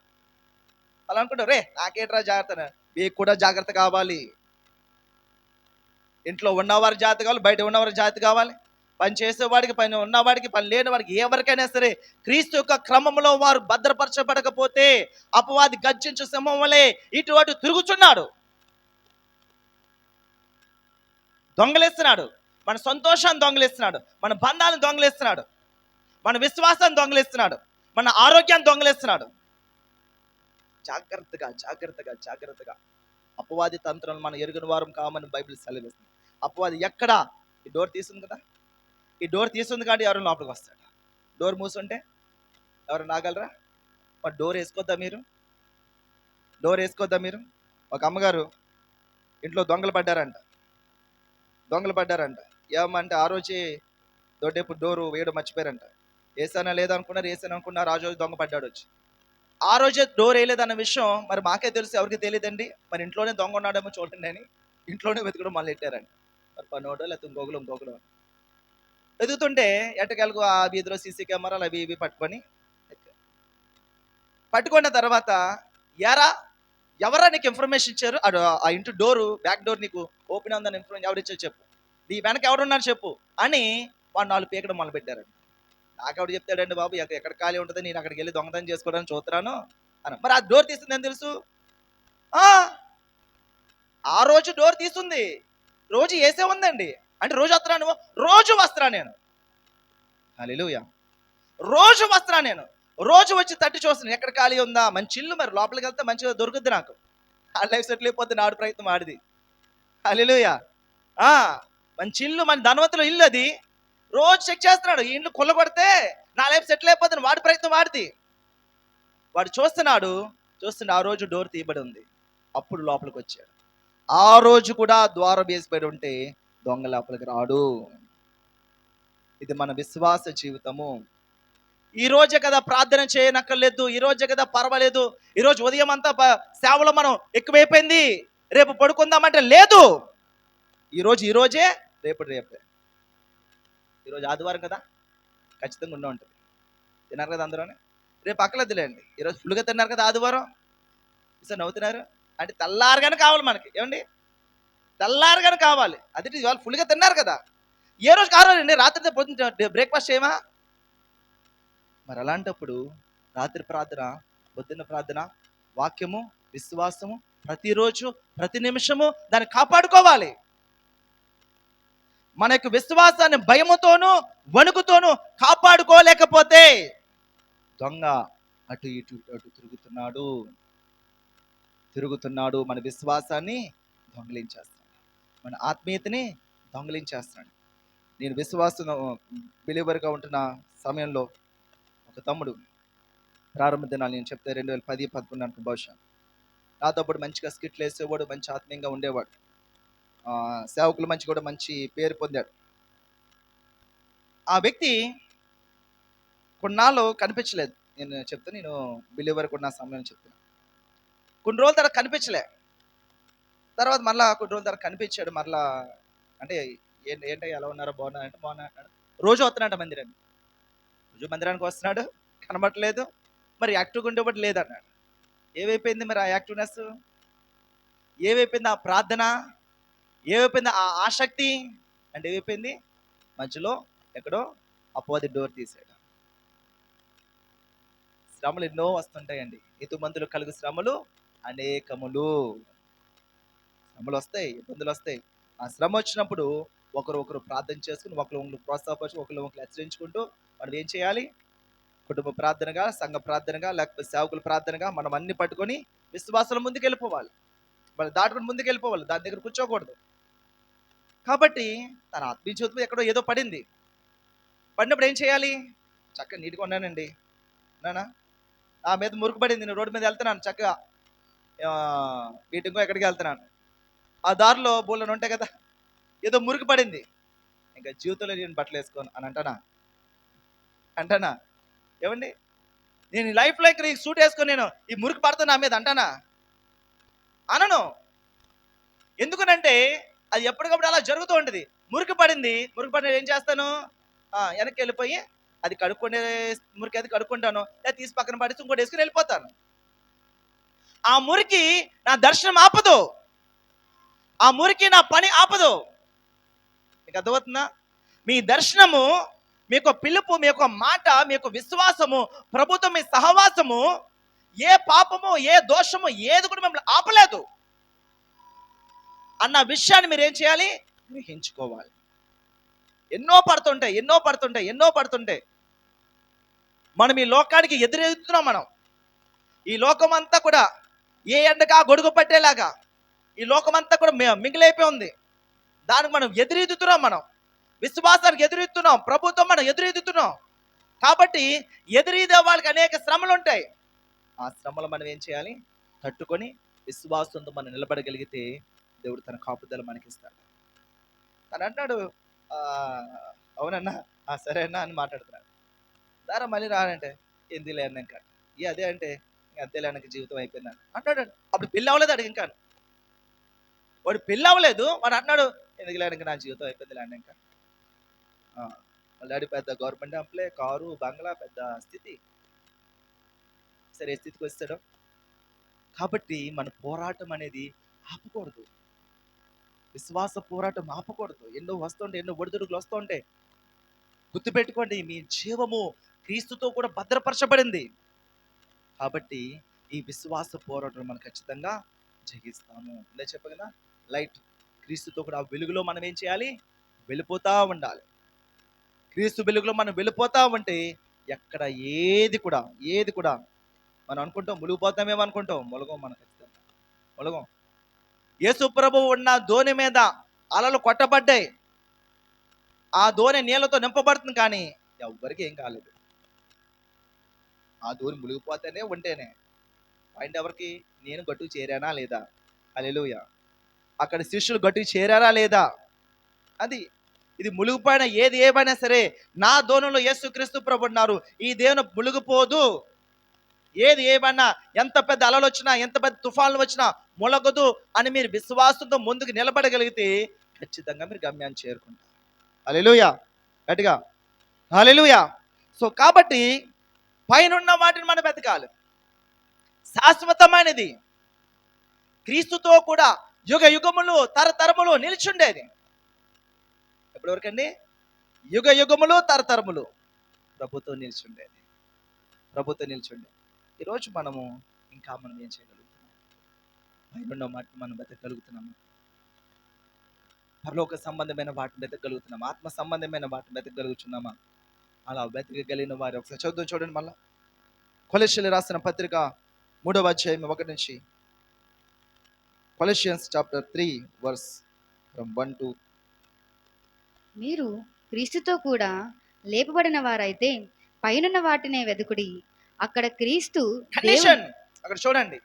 అలా అనుకుంటారు, రే నాకేట్రా జాగ్రత్త. మీకు కూడా జాగ్రత్త కావాలి. ఇంట్లో ఉన్నవారి జాగ్రత్త కావాలి, బయట ఉన్నవారి జాగ్రత్త కావాలి, పని చేసేవాడికి, పని ఉన్నవాడికి, పని లేని వాడికి, ఎవరికైనా సరే క్రీస్తు యొక్క క్రమంలో వారు భద్రపరచబడకపోతే అపవాది గర్జించు సింహం వలె ఇటు అటు తిరుగుచున్నాడు, దొంగలిస్తున్నాడు. మన సంతోషాన్ని దొంగలిస్తున్నాడు, మన బంధాలను దొంగలిస్తున్నాడు, మన విశ్వాసాన్ని దొంగలిస్తున్నాడు, మన ఆరోగ్యాన్ని దొంగలిస్తున్నాడు. జాగ్రత్తగా జాగ్రత్తగా జాగ్రత్తగా. అపవాది తంత్రం మనం ఎరుగని వారం కామని బైబిల్ సెలవిస్తుంది. అపవాది ఎక్కడ? ఈ డోర్ తీసుంది కదా, ఈ డోర్ తీసుంది కాబట్టి ఎవరు లోపలికి వస్తాడు. డోర్ మూసుంటే ఎవరు నాగలరా? మరి డోర్ వేసుకోద్దా మీరు? ఒక అమ్మగారు ఇంట్లో దొంగలు పడ్డారంట. ఏమంటే ఆ రోజే దొడ్డేపు డోరు వేయడం మర్చిపోయారంట. వేసానా లేదనుకున్నారు, వేసాను ఆ రోజు దొంగ పడ్డాడు వచ్చి. ఆ రోజే డోర్ వేయలేదన్న విషయం మరి మాకే తెలుసు, ఎవరికి తెలియదండి. మరి ఇంట్లోనే దొంగ ఉన్నాడేమో చూడండి అని ఇంట్లోనే వెతకడం మొదలు పెట్టారండి. మరి పనోడో లేకపోతే ఇంకొకరు వెతుకుతుంటే ఎట్టకెళ్ళకు ఆ వీధిలో సీసీ కెమెరాలు అవి ఇవి పట్టుకున్న తర్వాత, ఎవరా నీకు ఇన్ఫర్మేషన్ ఇచ్చారు? ఆ ఇంటి డోరు, బ్యాక్ డోర్ నీకు ఓపెన్ ఉందని ఇన్ఫర్మేషన్ ఎవరిచ్చారు చెప్పు, నీ వెనక ఎవరున్నారు చెప్పు అని వాడు 4 పీకడం మొదలు పెట్టారండి. నాకెవడు చెప్తాడండి బాబు, ఎక్కడ ఖాళీ ఉంటుంది, నేను అక్కడికి వెళ్ళి దొంగతనం చేసుకోవడానికి చూస్తున్నాను అని. మరి ఆ డోర్ తీస్తుంది ఏం తెలుసు? ఆ రోజు డోర్ తీస్తుంది, రోజు వేసే ఉందండి. అంటే రోజు వస్తున్నాను, రోజు వస్తున్నా నేను. హల్లెలూయా. రోజు వస్తున్నా నేను, రోజు వచ్చి తట్టి చూస్తున్నాను ఎక్కడ ఖాళీ ఉందా, మంచి ఇల్లు, మరి లోపలికి వెళ్తే మంచిగా దొరుకుద్ది నాకు. ఆ లైఫ్ సెటిల్ అయిపోద్ది, నాడు ప్రయత్నం ఆడిది. హల్లెలూయా. మంచి ఇల్లు, మన ధనవంతుల ఇల్లు అది. రోజు చెక్ చేస్తున్నాడు, ఈ ఇంట్లో కొల్లగొడితే నా లైఫ్ సెటిల్ అయిపోతుంది, వాడి ప్రయత్నం వాడిది. వాడు చూస్తున్నాడు. ఆ రోజు డోర్ తీయబడి ఉంది. అప్పుడు లోపలికి వచ్చాడు. ఆ రోజు కూడా ద్వారం వేసిపడి ఉంటే దొంగ లోపలికి రాడు. ఇది మన విశ్వాస జీవితము. ఈ రోజే కదా ప్రార్థన చేయనక్కర్లేదు, ఈ రోజే కదా పర్వాలేదు, ఈ రోజు ఉదయం అంతా సేవలో మనం ఎక్కువైపోయింది, రేపు పడుకుందామంటే లేదు. ఈ రోజే, రేపే. ఈరోజు ఆదివారం కదా, ఖచ్చితంగా ఉండే ఉంటుంది. తిన్నారు కదా అందరూ, రేపు అక్కలేదులేండి. ఈరోజు ఫుల్గా తిన్నారు కదా ఆదివారం, సార్ నవ్వుతున్నారు అంటే తెల్లారుగానే కావాలి మనకి. ఏమండి? తెల్లారుగానే కావాలి. అది వాళ్ళు ఫుల్గా తిన్నారు కదా, ఏ రోజు కావాలండి. రాత్రి పొద్దున్న బ్రేక్ఫాస్ట్ చేయమా? మరి అలాంటప్పుడు రాత్రి ప్రార్థన, పొద్దున్న ప్రార్థన, వాక్యము, విశ్వాసము ప్రతిరోజు ప్రతి నిమిషము దాన్ని కాపాడుకోవాలి. మన యొక్క విశ్వాసాన్ని భయముతోనూ వణుకుతోనూ కాపాడుకోలేకపోతే దొంగ అటు ఇటు అటు తిరుగుతున్నాడు. మన విశ్వాసాన్ని దొంగిలించేస్తున్నాడు, మన ఆత్మీయతని దొంగిలించేస్తున్నాడు. నేను విశ్వాసం బిలీవర్గా ఉంటున్న సమయంలో ఒక తమ్ముడు, ప్రారంభ దినాలు నేను చెప్తే 2010-11 అనుకో, బహుశా నాతో పాటు మంచిగా స్కిట్లు వేసేవాడు, మంచి ఆత్మీయంగా ఉండేవాడు. సేవకులు మంచి కూడా మంచి పేరు పొందాడు. ఆ వ్యక్తి కొన్నాళ్ళు కనిపించలేదు. నేను బిలీవర్గా ఉన్న సమయం చెప్తాను. కొన్ని రోజుల తర్వాత కనిపించలే. తర్వాత మళ్ళీ కొన్ని రోజుల తర్వాత కనిపించాడు. మరలా అంటే ఏంటంటే ఎలా ఉన్నారో, బాగున్నా అంటే బాగున్నా అంటాడు. రోజు వస్తున్నాడు మందిరానికి, రోజు మందిరానికి వస్తున్నాడు, కనబడట్లేదు. మరి యాక్టివ్గా ఉండేవాడు లేదన్నాడు. ఏమైపోయింది మరి ఆ యాక్టివ్నెస్? ఏమైపోయింది ఆ ప్రార్థన? ఏమైపోయింది ఆ ఆసక్తి? అంటే ఏమైపోయింది? మధ్యలో ఎక్కడో అపోది డోర్ తీసాడు. శ్రమలు ఎన్నో వస్తుంటాయండి. నీతిమంతులు కలుగు శ్రమలు అనేకములు. శ్రమలు వస్తాయి, ఇబ్బందులు వస్తాయి. ఆ శ్రమ వచ్చినప్పుడు ఒకరు ప్రార్థన చేసుకుని, ఒకరు ప్రోత్సాహపరిచి, ఒకరు హెచ్చరించుకుంటూ మనం ఏం చేయాలి? కుటుంబ ప్రార్థనగా, సంఘ ప్రార్థనగా, లేకపోతే సేవకుల ప్రార్థనగా మనం అన్ని పట్టుకొని విశ్వాసాల ముందుకు వెళ్ళిపోవాలి. వాళ్ళు దాటుకుని ముందుకు వెళ్ళిపోవాలి, దాని దగ్గర కూర్చోకూడదు. కాబట్టి తన ఆత్మీయ జీవితం ఎక్కడో ఏదో పడినప్పుడు ఏం చేయాలి? చక్కగా నీట్గా ఉన్నానండి, నానా నా మీద మురుకు పడింది, నేను రోడ్డు మీద వెళ్తున్నాను, చక్కగా మీటింగో ఎక్కడికి వెళ్తున్నాను, ఆ దారిలో బోళ్ళను ఉంటాయి కదా, ఏదో మురికి పడింది, ఇంకా జీవితంలో నేను బట్టలు వేసుకోను అని అంటానా? ఏమండి, నేను ఈ లైఫ్లో ఇక్కడ ఈ సూట్ వేసుకొని నేను ఈ మురికి పడుతున్నా నా మీద అనను. ఎందుకనంటే అది ఎప్పటికప్పుడు అలా జరుగుతూ ఉంటుంది. మురికి పడిన ఏం చేస్తాను? వెనక్కి వెళ్ళిపోయి అది కడుక్కొనే మురికి అది కడుక్కుంటాను, లేదా తీసి పక్కన పడేసి ఇంకోటి వేసుకుని వెళ్ళిపోతాను. ఆ మురికి నా దర్శనం ఆపదు, ఆ మురికి నా పని ఆపదు. మీకు అర్థమవుతుందా? మీ దర్శనము, మీ యొక్క పిలుపు, మీ యొక్క మాట, మీ యొక్క విశ్వాసము, ప్రభుత్వం, మీ సహవాసము, ఏ పాపము, ఏ దోషము, ఏది కూడా మిమ్మల్ని ఆపలేదు అన్న విషయాన్ని మీరు ఏం చేయాలి? గ్రహించుకోవాలి. ఎన్నో పడుతుంటాయి. మనం ఈ లోకానికి ఎదురెదుగుతున్నాం. మనం ఈ లోకం అంతా కూడా ఏ ఎండగా గొడుగు పట్టేలాగా ఈ లోకమంతా కూడా మింగిలైపోయి ఉంది. దానికి మనం ఎదురెదుగుతున్నాం. మనం విశ్వాసానికి ఎదురెదుగుతున్నాం, ప్రభుత్వం మనం ఎదురెదుగుతున్నాం. కాబట్టి ఎదురీదే వాళ్ళకి అనేక శ్రమలు ఉంటాయి. ఆ శ్రమలు మనం ఏం చేయాలి? తట్టుకొని విశ్వాసంతో మనం నిలబడగలిగితే దేవుడు తన కాపుదల మనకిస్తాడు. తను అంటాడు, అవునన్నా, సరే అన్నా అని మాట్లాడుతున్నాడు. దారా మళ్ళీ రానంటే ఎందులే అన్నాక అదే అంటే అంతేలే అన్నకి జీవితం అయిపోయిందని అంటాడు. అప్పుడు పెళ్ళి అవ్వలేదు అడిగి, ఇంకా వాడు పెళ్ళి అవ్వలేదు, వాడు అంటున్నాడు ఎందుకు లేడానికి నా జీవితం అయిపోయింది లేక. ఆల్రెడీ పెద్ద గవర్నమెంట్ ఎంప్లే, కారు, బంగ్లా, పెద్ద స్థితి. సరే, ఏ స్థితికి వస్తాడు? కాబట్టి మన పోరాటం అనేది ఆపకూడదు, విశ్వాస పోరాటం ఆపకూడదు. ఎన్నో ఒడిదుడుకులు వస్తుంటాయి. గుర్తుపెట్టుకోండి, మీ జీవము క్రీస్తుతో కూడా భద్రపరచబడింది. కాబట్టి ఈ విశ్వాస పోరాటం మనం ఖచ్చితంగా జయిస్తాము. ఇలా చెప్ప కదా, లైట్ క్రీస్తుతో కూడా వెలుగులో మనం ఏం చేయాలి? వెళ్ళిపోతా ఉండాలి. క్రీస్తు వెలుగులో మనం వెళ్ళిపోతా ఉంటే ఎక్కడ ఏది కూడా మనం అనుకుంటాం మునిగిపోతామేమో అనుకుంటాం, మనం ఖచ్చితంగా మొలగం. యేసు ప్రభువు ఉన్న దోణి మీద అలలు కొట్టబడ్డాయి, ఆ దోణి నీళ్ళతో నింపబడుతుంది, కానీ ఎవ్వరికి ఏం కాలేదు. ఆ దోణి మునిగిపోతేనే ఉంటేనే పాయింట్ ఎవరికి? నేను గట్టుకు చేరానా లేదా? హల్లెలూయా. అక్కడ శిష్యులు గట్టుకు చేరారా లేదా? అది ఇది మునిగిపోయిన ఏమైనా సరే, నా దోణిలో యేసుక్రీస్తు ప్రభు ఉన్నారు, ఈ దేవుని మునిగిపోదు. ఏమన్నా ఎంత పెద్ద అలలు వచ్చినా, ఎంత పెద్ద తుఫాన్లు వచ్చినా మొలగదు అని మీరు విశ్వాసంతో ముందుకు నిలబడగలిగితే ఖచ్చితంగా మీరు గమ్యాన్ని చేరుకుంటారు. హల్లెలూయా, గట్టిగా హల్లెలూయా. సో కాబట్టి పైనున్న వాటిని మనం వెతకాలి. శాశ్వతమైనది, క్రీస్తుతో కూడా యుగ యుగములు తరతరములు నిలిచుండేది. ఎప్పటివరకండి? యుగ యుగములు తరతరములు ప్రభుత్వం నిలిచుండేది. ఈరోజు మనం ఏం చేయగలుగుతున్నాం? పైనున్న మాట మనం బతకగలుగుతున్నాము. పరలోక సంబంధమైన వాటిని వెతకగలుగుతున్నామా? ఆత్మ సంబంధమైన వాటిని వెతకగలుగుతున్నామా? అలా వెతకగలిగిన వారు ఒకసారి చదువు చూడండి. మళ్ళా కొలెషియన్లు రాసిన పత్రిక 3వ అధ్యాయం 1 నుంచి. కొలెషియన్స్ చాప్టర్ 3 వర్స్ ఫ్రమ్ 1 to. మీరు క్రీస్తుతో కూడా లేపబడిన వారైతే పైనున్న వాటినే వెదుకుడి. అక్కడ క్రీస్తు కండిషన్ అక్కడ చూడండి.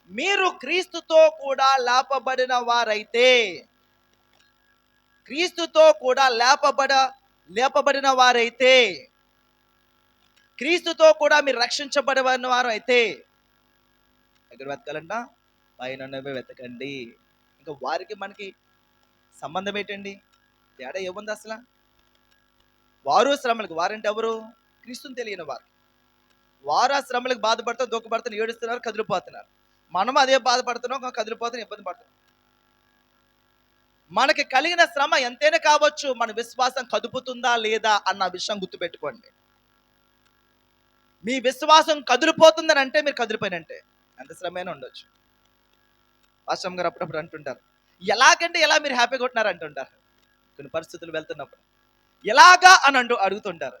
మీరు క్రీస్తుతో కూడా లేపబడిన వారైతే, క్రీస్తుతో కూడా లేపబడిన వారైతే, క్రీస్తుతో కూడా మీరు రక్షించబడిన వారు అయితే ఎక్కడ వెతకాలంట? పైన వెతకండి. ఇంకా వారికి మనకి సంబంధం ఏంటండి? తేడా ఏముంది అసలు? వారు శ్రమలకు, వారంటే ఎవరు? క్రీస్తుని తెలియని వారు. వారు ఆ శ్రమలకు బాధపడుతూ దుఃఖపడుతూ ఏడుస్తున్నారు, కదిలిపోతున్నారు. మనం అదే బాధపడుతున్నాం, కదిలిపోతున్నాం, ఇబ్బంది పడుతున్నాం. మనకి కలిగిన శ్రమ ఎంతైనా కావచ్చు, మన విశ్వాసం కదుపుతుందా లేదా అన్న విషయం గుర్తుపెట్టుకోండి. మీ విశ్వాసం కదిలిపోతుందని అంటే మీరు కదిలిపోయినంటే. ఎంత శ్రమైనా ఉండొచ్చు. పాస్టర్ గారు అప్పుడప్పుడు అంటుంటారు, ఎలాగంటే ఎలా మీరు హ్యాపీగా ఉంటున్నారు అంటుంటారు. కొన్ని పరిస్థితులు వెళ్తున్నప్పుడు ఎలాగా అని అడుగుతుంటారు.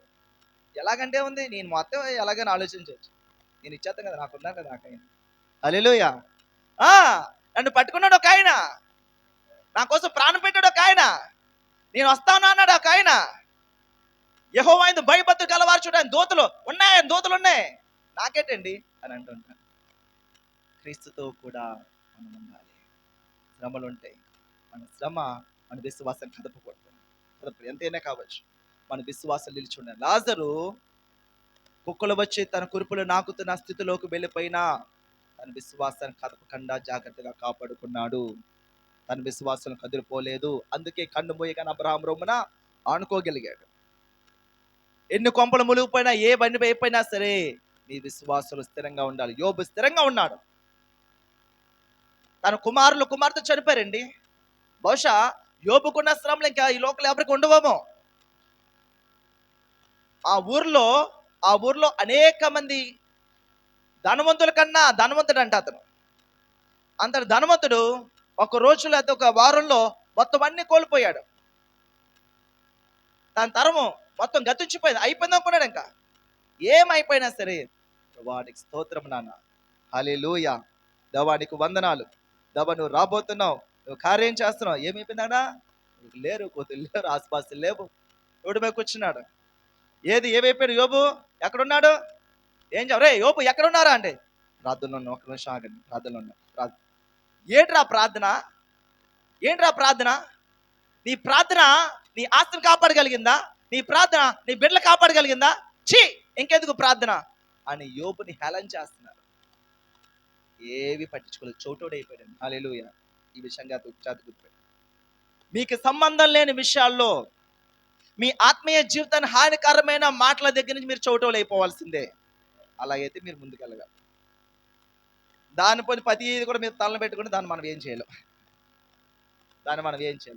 ఎలాగంటే ఉంది, నేను మొత్తం ఎలాగని ఆలోచించవచ్చు. నేను ఇచ్చేస్తాను కదా, నాకున్నాను కదా నాకైనా. హల్లెలూయా. నన్ను పట్టుకున్నాడు ఒక ఆయన, నా కోసం ప్రాణం పెట్టాడు ఒక ఆయన, నేను వస్తాను అన్నాడు ఒక ఆయన. యెహోవా యందు భయభక్తులు గలవారు చూడండి, దూతలు ఉన్నాయి, నాకేంటండి అని అంటుంటాను. క్రీస్తుతో కూడా మనం ఉండాలి. శ్రమలు ఉంటాయి. మన శ్రమ మన విశ్వాసం కదపకూడదు. ఎంతైనా కావచ్చు, మన విశ్వాసం నిలిచి ఉండాలి. లాజరు కుక్కలు వచ్చి తన కురుపులు నాకుతున్న స్థితిలోకి వెళ్ళిపోయినా తన విశ్వాసాన్ని కదపకుండా జాగ్రత్తగా కాపాడుకున్నాడు. తన విశ్వాసం కదిలిపోలేదు. అందుకే కన్ను మూయగానే అబ్రహాము రొమ్మున ఆనుకోగలిగాడు. ఎన్ని కొంపలు మునిగిపోయినా, ఏ బండి అయిపోయినా సరే నీ విశ్వాసాలు స్థిరంగా ఉండాలి. యోబు స్థిరంగా ఉన్నాడు. తన కుమార్తె చనిపోయారండి. బహుశా యోబుకున్న శ్రమలు ఇంకా ఈ లోకల్ ఎవరికి ఉండవేమో. ఆ ఊర్లో అనేక మంది ధనవంతుల కన్నా ధనవంతుడు అంట అతను. అంతటి ధనవంతుడు ఒక రోజులో అయితే ఒక వారంలో మొత్తం అన్ని కోల్పోయాడు. తన తరము మొత్తం గతించిపోయింది, అయిపోయింది అనుకున్నాడు. ఇంకా ఏమైపోయినా సరే వాడికి స్తోత్రం నాన్న, హల్లెలూయా, దేవానికి వందనాలు, దేవా నువ్వు రాబోతున్నావు, నువ్వు కార్యం చేస్తున్నావు. ఏమైపోయిందా? లేరు, కోతులు లేరు, ఆసుపాసులు లేవు, రోడ్డు మీద కూర్చున్నాడు. ఏమైపోయాడు యోబు? ఎక్కడున్నాడు? ఏం రే యోబు ఎక్కడున్నారా అంటే, ప్రార్థనలో ఉన్నా, ఒక నిమిషం ఆగండి, ప్రార్థనలో ఉన్నా. ఏంట్రా ప్రార్థన? నీ ప్రార్థన నీ ఆస్తిని కాపాడగలిగిందా? నీ ప్రార్థన నీ బిడ్డలు కాపాడగలిగిందా? ఛీ, ఇంకెందుకు ప్రార్థన అని యోబుని హేళన చేస్తున్నారు. ఏవి పట్టించుకోలేదు, చోటోడైపోయాడు. హల్లెలూయా. ఈ విషయంగా గుర్తుపెట్టు. మీకు సంబంధం లేని విషయాల్లో, మీ ఆత్మీయ జీవితాన్ని హానికరమైన మాటల దగ్గర నుంచి మీరు చోటోలు అయిపోవాల్సిందే. అలాగైతే మీరు ముందుకెళ్ళగలరు. దానిపైన ప్రతి కూడా మీరు తలను పెట్టుకుంటే దాన్ని మనం ఏం చేయలేం.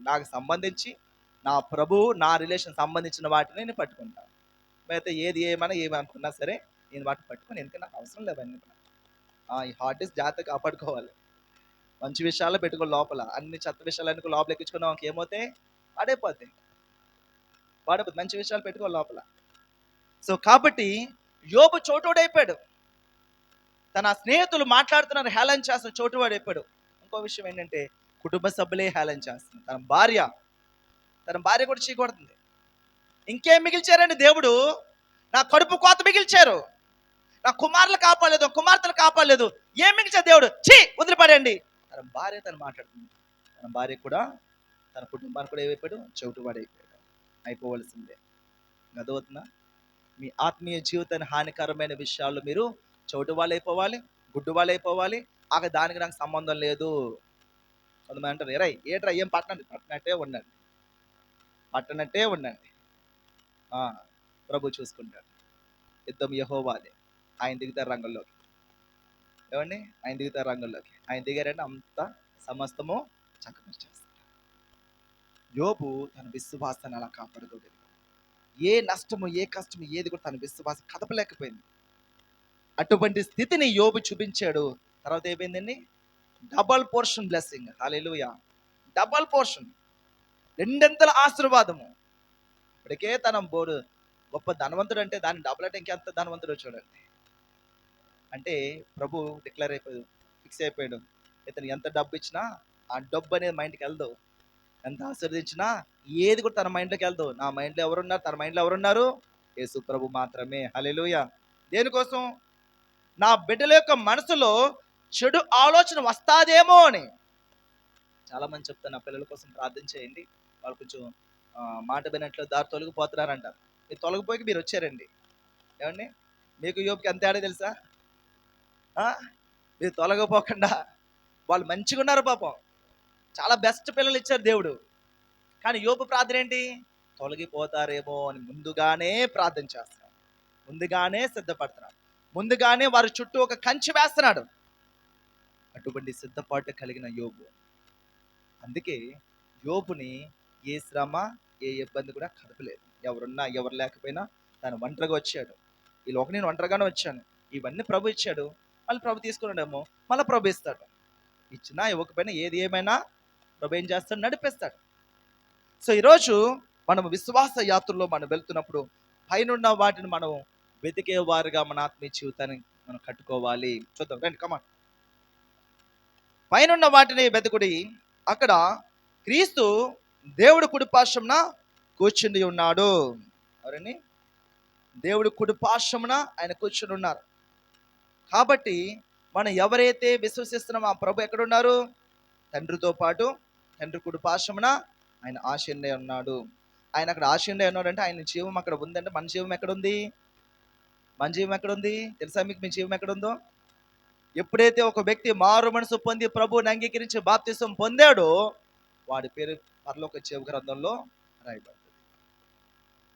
నాకు సంబంధించి నా ప్రభువు, నా రిలేషన్ సంబంధించిన వాటిని నేను పట్టుకుంటాను. అయితే ఏమనుకున్నా సరే నేను వాటిని పట్టుకొని, ఎందుకంటే నాకు అవసరం లేవన్నీ. ఈ హార్ట్ డిస్క్ జాగ్రత్తగా కాపాడుకోవాలి. మంచి విషయాల్లో పెట్టుకో లోపల, అన్ని చెత్త విషయాలన్నీ లోపల ఎక్కించుకున్నాం ఏమవుతాయి? పాడైపోతాయి. మంచి విషయాలు పెట్టుకో లోపల. సో కాబట్టి యోబు చోటోడైపోయాడు. తన స్నేహితులు మాట్లాడుతున్నారు, హేళన చేస్తున్న చోటువాడైపోయాడు. ఇంకో విషయం ఏంటంటే, కుటుంబ సభ్యులే హేళన చేస్తున్నారు. తన భార్య కూడా చీకొడుతుంది. ఇంకేం మిగిల్చారండి దేవుడు? నా కడుపు కోత మిగిల్చారు, నా కుమార్తెలు కాపాడలేదు. ఏం మిగిల్చారు దేవుడు? వదిలిపడండి. తన భార్య మాట్లాడుతుంది. తన భార్య కూడా, తన కుటుంబాన్ని కూడా ఏమైపోయాడు? చోటువాడైపోయాడు. అయిపోవలసిందే. అదవుతుందా? మీ ఆత్మీయ జీవితాన్ని హానికరమైన విషయాల్లో మీరు చోటు వాళ్ళు అయిపోవాలి, గుడ్డు వాళ్ళు అయిపోవాలి. దానికి నాకు సంబంధం లేదు. కొంతమంది అంటారు, ఏట్రా ఏం పట్టనట్టే ఉండండి. ప్రభు చూసుకుంటాడు. యుద్ధం యెహోవాదే. ఆయన దిగుతారు రంగంలోకి. ఏమండి? ఆయన దిగుతారు రంగంలోకి. ఆయన దిగారంటే అంత సమస్తము చక్కపరిచేస్తారు. యోబు తన విశ్వాసాన్ని అలా కాపాడుకోగలిగాడు. ఏ నష్టము, ఏ కష్టము, ఏది కూడా తన విశ్వాసం కదపలేకపోయింది. అటువంటి స్థితిని యోబు చూపించాడు. తర్వాత ఏమైందండి? Double portion blessing. Hallelujah. Double portion. రెండంతల ఆశీర్వాదము. ఇప్పటికే తన బోడు గొప్ప ధనవంతుడు అంటే దాన్ని డబుల్ అంటే ఇంకెంత ధనవంతుడు చూడండి. అంటే ప్రభు డిక్లేర్ అయిపోయాడు, ఫిక్స్ అయిపోయాడు. ఇతను ఎంత డబ్బు ఇచ్చినా ఆ డబ్బు అనేది మైండ్కి వెళ్దు. ఎంత ఆశీర్వదించినా ఏది కూడా తన మైండ్లోకి వెళ్దు. నా మైండ్లో ఎవరున్నారు? తన మైండ్లో ఎవరున్నారు? యేసు ప్రభు మాత్రమే. హల్లెలూయా. దేనికోసం? నా బిడ్డల యొక్క మనసులో చెడు ఆలోచన వస్తాదేమో అని. చాలా మంది చెప్తాను, నా పిల్లల కోసం ప్రార్థన చేయండి, వాళ్ళు కొంచెం మాట వినట్లు దారి తొలగిపోతున్నారంట. మీరు తొలగిపోయి మీరు వచ్చారండి. ఏమండి, మీకు యోబుకి ఎంత తేడా తెలుసా? మీరు తొలగిపోకుండా వాళ్ళు మంచిగా ఉన్నారు పాపం, చాలా బెస్ట్ పిల్లలు ఇచ్చారు దేవుడు. కానీ యోబు ప్రార్థన ఏంటి? తొలగిపోతారేమో అని ముందుగానే ప్రార్థన చేస్తున్నాడు, ముందుగానే సిద్ధపడుతున్నాడు, ముందుగానే వారి చుట్టూ ఒక కంచె వేస్తున్నాడు. అటువంటి సిద్ధపాటు కలిగిన యోబు. అందుకే యోబుని ఏ శ్రమ, ఏ ఇబ్బంది కూడా కదపలేదు. ఎవరున్నా ఎవరు లేకపోయినా తను ఒంటరిగా వచ్చాడు. ఈ లోక నేను ఒంటరిగానే వచ్చాను, ఇవన్నీ ప్రభు ఇచ్చాడు. మళ్ళీ ప్రభు తీసుకున్నాడేమో, మళ్ళీ ప్రభు ఇస్తాడు. ఇచ్చినా ఇవ్వకపోయినా ఏది ఏమైనా ప్రభు ఏం చేస్తాడు? నడిపిస్తాడు. సో ఈరోజు మనం విశ్వాస యాత్రలో మనం వెళ్తున్నప్పుడు పైనున్న వాటిని మనం వెతికే వారుగా మన ఆత్మీయ జీవితాన్ని మనం కట్టుకోవాలి. చూద్దాం రండి, కమాన్. పైనున్న వాటిని వెతుకుడి, అక్కడ క్రీస్తు దేవుడు కుడిపార్శ్వమున కూర్చుని ఉన్నాడు. ఎవరండి? దేవుడు కుడిపార్శ్వమున ఆయన కూర్చుని ఉన్నారు. కాబట్టి మనం ఎవరైతే విశ్వసిస్తున్నామో ఆ ప్రభు ఎక్కడున్నారు? తండ్రితో పాటు తండ్రి కుడిపార్శ్వమున ఆయన ఆశీనుడై ఉన్నాడు. ఆయన అక్కడ ఆశీనుడై ఉన్నాడు అంటే ఆయన జీవం అక్కడ ఉందంటే మన జీవం ఎక్కడుంది? మన జీవం ఎక్కడుంది తెలుసా మీకు? మీ జీవం ఎక్కడుందో? ఎప్పుడైతే ఒక వ్యక్తి మారు మనసు పొంది ప్రభువుని అంగీకరించి బాప్తిసం పొందాడో వాడి పేరు పరలోక జీవ గ్రంథంలో రాయబడింది.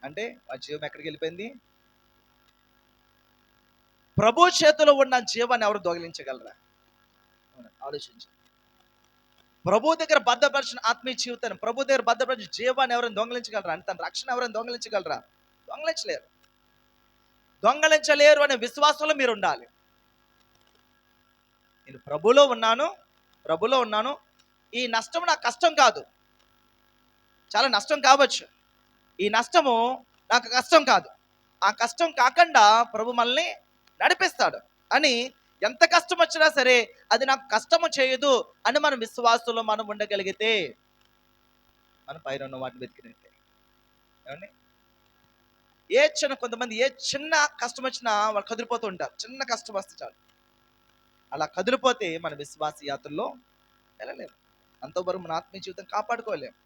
అంటే ఆ జీవం ఎక్కడికి వెళ్ళిపోయింది? ప్రభు చేతిలో ఉన్న జీవాన్ని ఎవరు దొంగిలించగలరా? ఆలోచించండి. ప్రభు దగ్గర భద్రపరిచిన ఆత్మీయ జీవితాన్ని, ప్రభు దగ్గర భద్రపరిచిన జీవాన్ని ఎవరైనా దొంగిలించగలరా? అంటే తన రక్షణ ఎవరైనా దొంగిలించగలరా? దొంగిలించలేరు. దొంగలించలేరు అనే విశ్వాసంలో మీరు ఉండాలి. నేను ప్రభులో ఉన్నాను, ఈ నష్టం నాకు కష్టం కాదు. చాలా నష్టం కావచ్చు, ఈ నష్టము నాకు కష్టం కాదు. ఆ కష్టం కాకుండా ప్రభు మనల్ని నడిపిస్తాడు అని, ఎంత కష్టం వచ్చినా సరే అది నాకు కష్టము చేయదు అని మన విశ్వాసంలో మనం ఉండగలిగితే మనం పైన ఉన్న వాటిని వెతికినట్టే. ఏమండి, కొంతమంది ఏ చిన్న కష్టం వచ్చినా వాళ్ళు కదిలిపోతూ ఉంటారు. చిన్న కష్టం వస్తే చాలు అలా కదిలిపోతే మన విశ్వాస యాత్రలో వెళ్ళలేము, అంతవరకు మన ఆత్మీయ జీవితం కాపాడుకోలేము.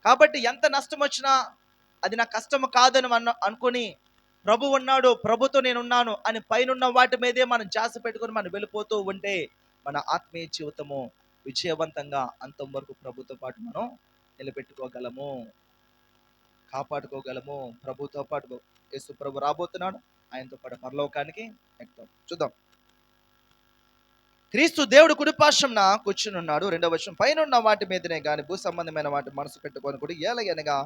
కాబట్టి ఎంత నష్టం వచ్చినా అది నా కష్టము కాదని మనం అనుకుని ప్రభు ఉన్నాడు, ప్రభుతో నేనున్నాను అని పైనున్న వాటి మీదే మనం ధ్యాస పెట్టుకొని మనం వెళ్ళిపోతూ ఉంటే మన ఆత్మీయ జీవితము విజయవంతంగా అంతం వరకు ప్రభుతో పాటు మనం నిలబెట్టుకోగలము, కాపాడుకోగలము. ప్రభుతో పాటు యేసు ప్రభు రాబోతున్నాడు, ఆయనతో పాటు పరలోకానికి ఎక్కుతాం. చూద్దాం. క్రీస్తు దేవుడు కుడిపార్శ్వమున కూర్చుని ఉన్నాడు. 2వ వచనం, పైనున్న వాటి మీదనే గాని భూ సంబంధమైన వాటి మనసు పెట్టుకొని కూడా ఎలాగనగా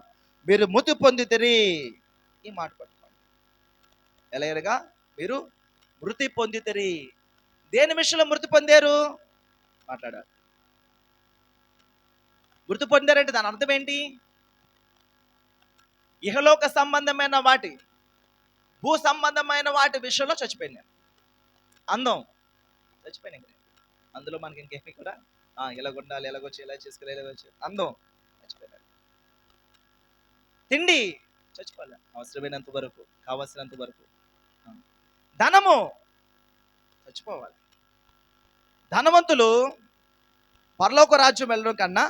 మీరు మృతి పొందితిరి. ఈ మాట పట్టుకోండి. ఎలాగనగా మీరు మృతి పొందితిరి. దేని విషయంలో మృతి పొందారు? మాట్లాడారు. మృతి పొందారంటే దాని అర్థం ఏంటి? ఇహలోక సంబంధమైన వాటి, భూ సంబంధమైన వాటి విషయంలో చచ్చిపోయినారు. అందం చచ్చిపోయినాయి. అందులో మనకి ఇంకేమి కూడా ఎలాగుండాలి, ఎలాగొచ్చి, ఎలా చేసుకోవాలి, ఎలాగొచ్చి అందం చచ్చిపోయినాడు. తిండి చచ్చిపోలే, అవసరమైనంత వరకు, కావలసినంత వరకు. ధనము చచ్చిపోవాలి. ధనవంతులు పరలోక రాజ్యం వెళ్ళడం కన్నా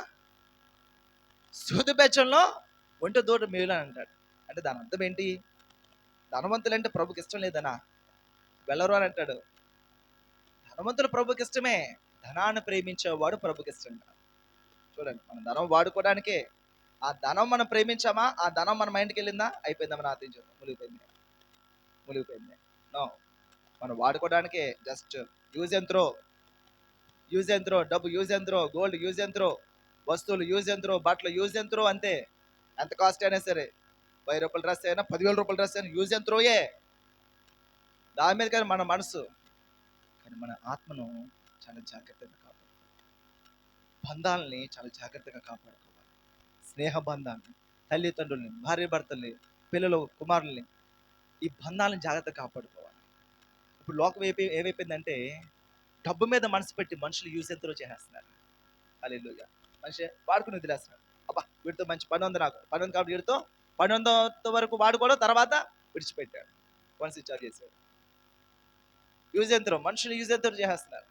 సూది బెచ్చంలో ఒంటి దూడ మేలు అని అంటాడు. అంటే దాని అర్థం ఏంటి? ధనవంతులు అంటే ప్రభుకి ఇష్టం లేదనా? వెళ్ళరు అని అంటాడు. ధనవంతులు ప్రభుకి ఇష్టమే, ధనాన్ని ప్రేమించేవాడు ప్రభుకి ఇష్టం కాదు. చూడండి, మన ధనం వాడుకోవడానికే. ఆ ధనం మనం ప్రేమించామా? ఆ ధనం మన మైండ్కి వెళ్ళిందా? అయిపోయిందా? మన ఆత్మీయ జీవితం మునిగిపోయింది. నో, మనం వాడుకోవడానికే. జస్ట్ యూజ్ అండ్ త్రో, డబ్బు use and throw, gold use and throw, వస్తువులు యూజ్ అండ్ త్రో, బట్టలు యూజ్ అండ్ త్రో, అంతే. ఎంత కాస్ట్ అయినా సరే, 1000 రూపాయల డ్రెస్ అయినా, 10,000 రూపాయల డ్రెస్ అయినా యూజ్ అండ్ త్రోయే. దాని మీద కానీ మన మనసు, కానీ మన ఆత్మను చాలా జాగ్రత్తగా కాపాడుకోవాలి, బంధాలని చాలా జాగ్రత్తగా కాపాడుకోవాలి, స్నేహ బంధాన్ని, తల్లిదండ్రుల్ని, భార్య భర్తల్ని, పిల్లలు కుమారుల్ని, ఈ బంధాలను జాగ్రత్తగా కాపాడుకోవాలి. ఇప్పుడు లోకం ఏమైపోయిందంటే డబ్బు మీద మనసు పెట్టి మనుషులు యూజ్ ఎంతో చేసేస్తున్నారు. హల్లెలూయా. మనిషి వాడుకుని వదిలేస్తున్నాడు. అబ్బా వీడితో మంచి పని ఉంది, నాకు పని ఉంది కాబట్టి వీడితో పని ఉన్నంత వరకు వాడుకోవడం, తర్వాత విడిచిపెట్టాడు, వన్ స్విచ్ ఆఫ్ చేశాడు. యూజ్ ఎంతో మనుషులు యూజ్ ఎంతో చేసేస్తున్నారు.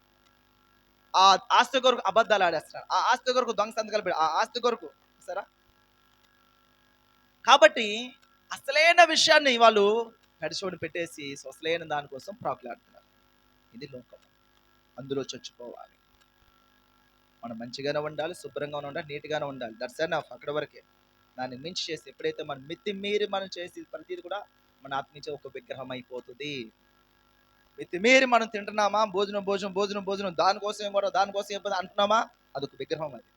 ఆ ఆస్తి కొరకు అబద్ధాలు ఆడేస్తున్నారు, ఆ ఆస్తి కొరకు దొంగ సంతకాలు పెట్టి, ఆ ఆస్తి కొరకు సరే. కాబట్టి అసలైన విషయాన్ని వాళ్ళు పెడచోని పెట్టేసి అసలైన దానికోసం ప్రాకులాడుతున్నారు. ఇది లోకం. అందులో చచ్చిపోవాలి. మనం మంచిగానే ఉండాలి, శుభ్రంగానే ఉండాలి, నీట్గానే ఉండాలి. That's enough. అక్కడ వరకే. దాన్ని మించి చేసి ఎప్పుడైతే మనం మితి మీరి మనం చేసి ప్రతిది కూడా మన ఆత్మీయ ఒక విగ్రహం అయిపోతుంది. మితి మీరి మనం తింటున్నామా, భోజనం భోజనం భోజనం భోజనం దానికోసం కూడా దానికోసం ఏం అంటున్నామా, అదొక విగ్రహం అది.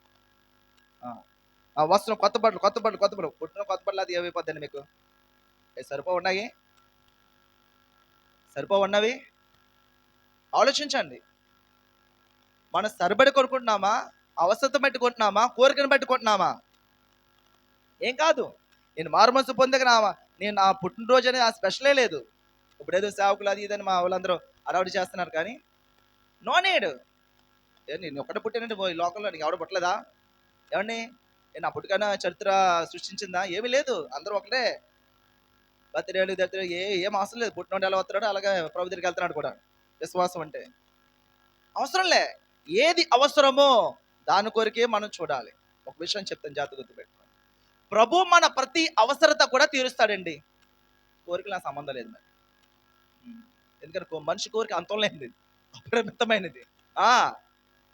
ఆ వస్త్రం కొత్త బట్టలు కొత్త బట్టలు కొత్త బట్టలు పుట్టిన కొత్త బట్టలు, అది ఏమైపోద్దండి మీకు? సరిపో ఉన్నాయి, సరిపో ఉన్నవి ఆలోచించండి. మనం సరిపడి కొనుక్కుంటున్నామా, అవసరం బట్టి కొంటున్నామా, కోరికను బట్టి కొంటున్నామా? ఏం కాదు. నేను మారుమనసు పొందగనామా, నేను నా పుట్టినరోజు అనేది ఆ స్పెషలే లేదు. ఇప్పుడు ఏదో సేవకులు అది ఇదని మా వాళ్ళందరూ అడవాడి చేస్తున్నారు, కానీ నో నీడ్. నేను ఒక్కటే పుట్టినంటే ఈ లోకంలో నీకు ఎవడ పుట్టలేదా? ఏమండి, నేను నా పుట్టుకైనా చరిత్ర సృష్టించిందా? ఏమీ లేదు, అందరూ ఒకటే. బర్త్డేలు దగ్గర ఏం అవసరం లేదు. పుట్టినోడు ఎలా వస్తున్నాడో అలాగే ప్రభు దగ్గరికి వెళ్తున్నాడు కూడా. విశ్వాసం అంటే అవసరంలే. ఏది అవసరమో దాని కొరికే మనం చూడాలి. ఒక విషయం చెప్తాను, జాగ్రత్త గుర్తుపెట్టుకోండి. ప్రభు మన ప్రతి అవసరత కూడా తీరుస్తాడండి. కోరికలు నాకు సంబంధం లేదు మరి. ఎందుకంటే మనిషి కోరిక అంతం లేనిది, అపరిమితమైనది. ఆ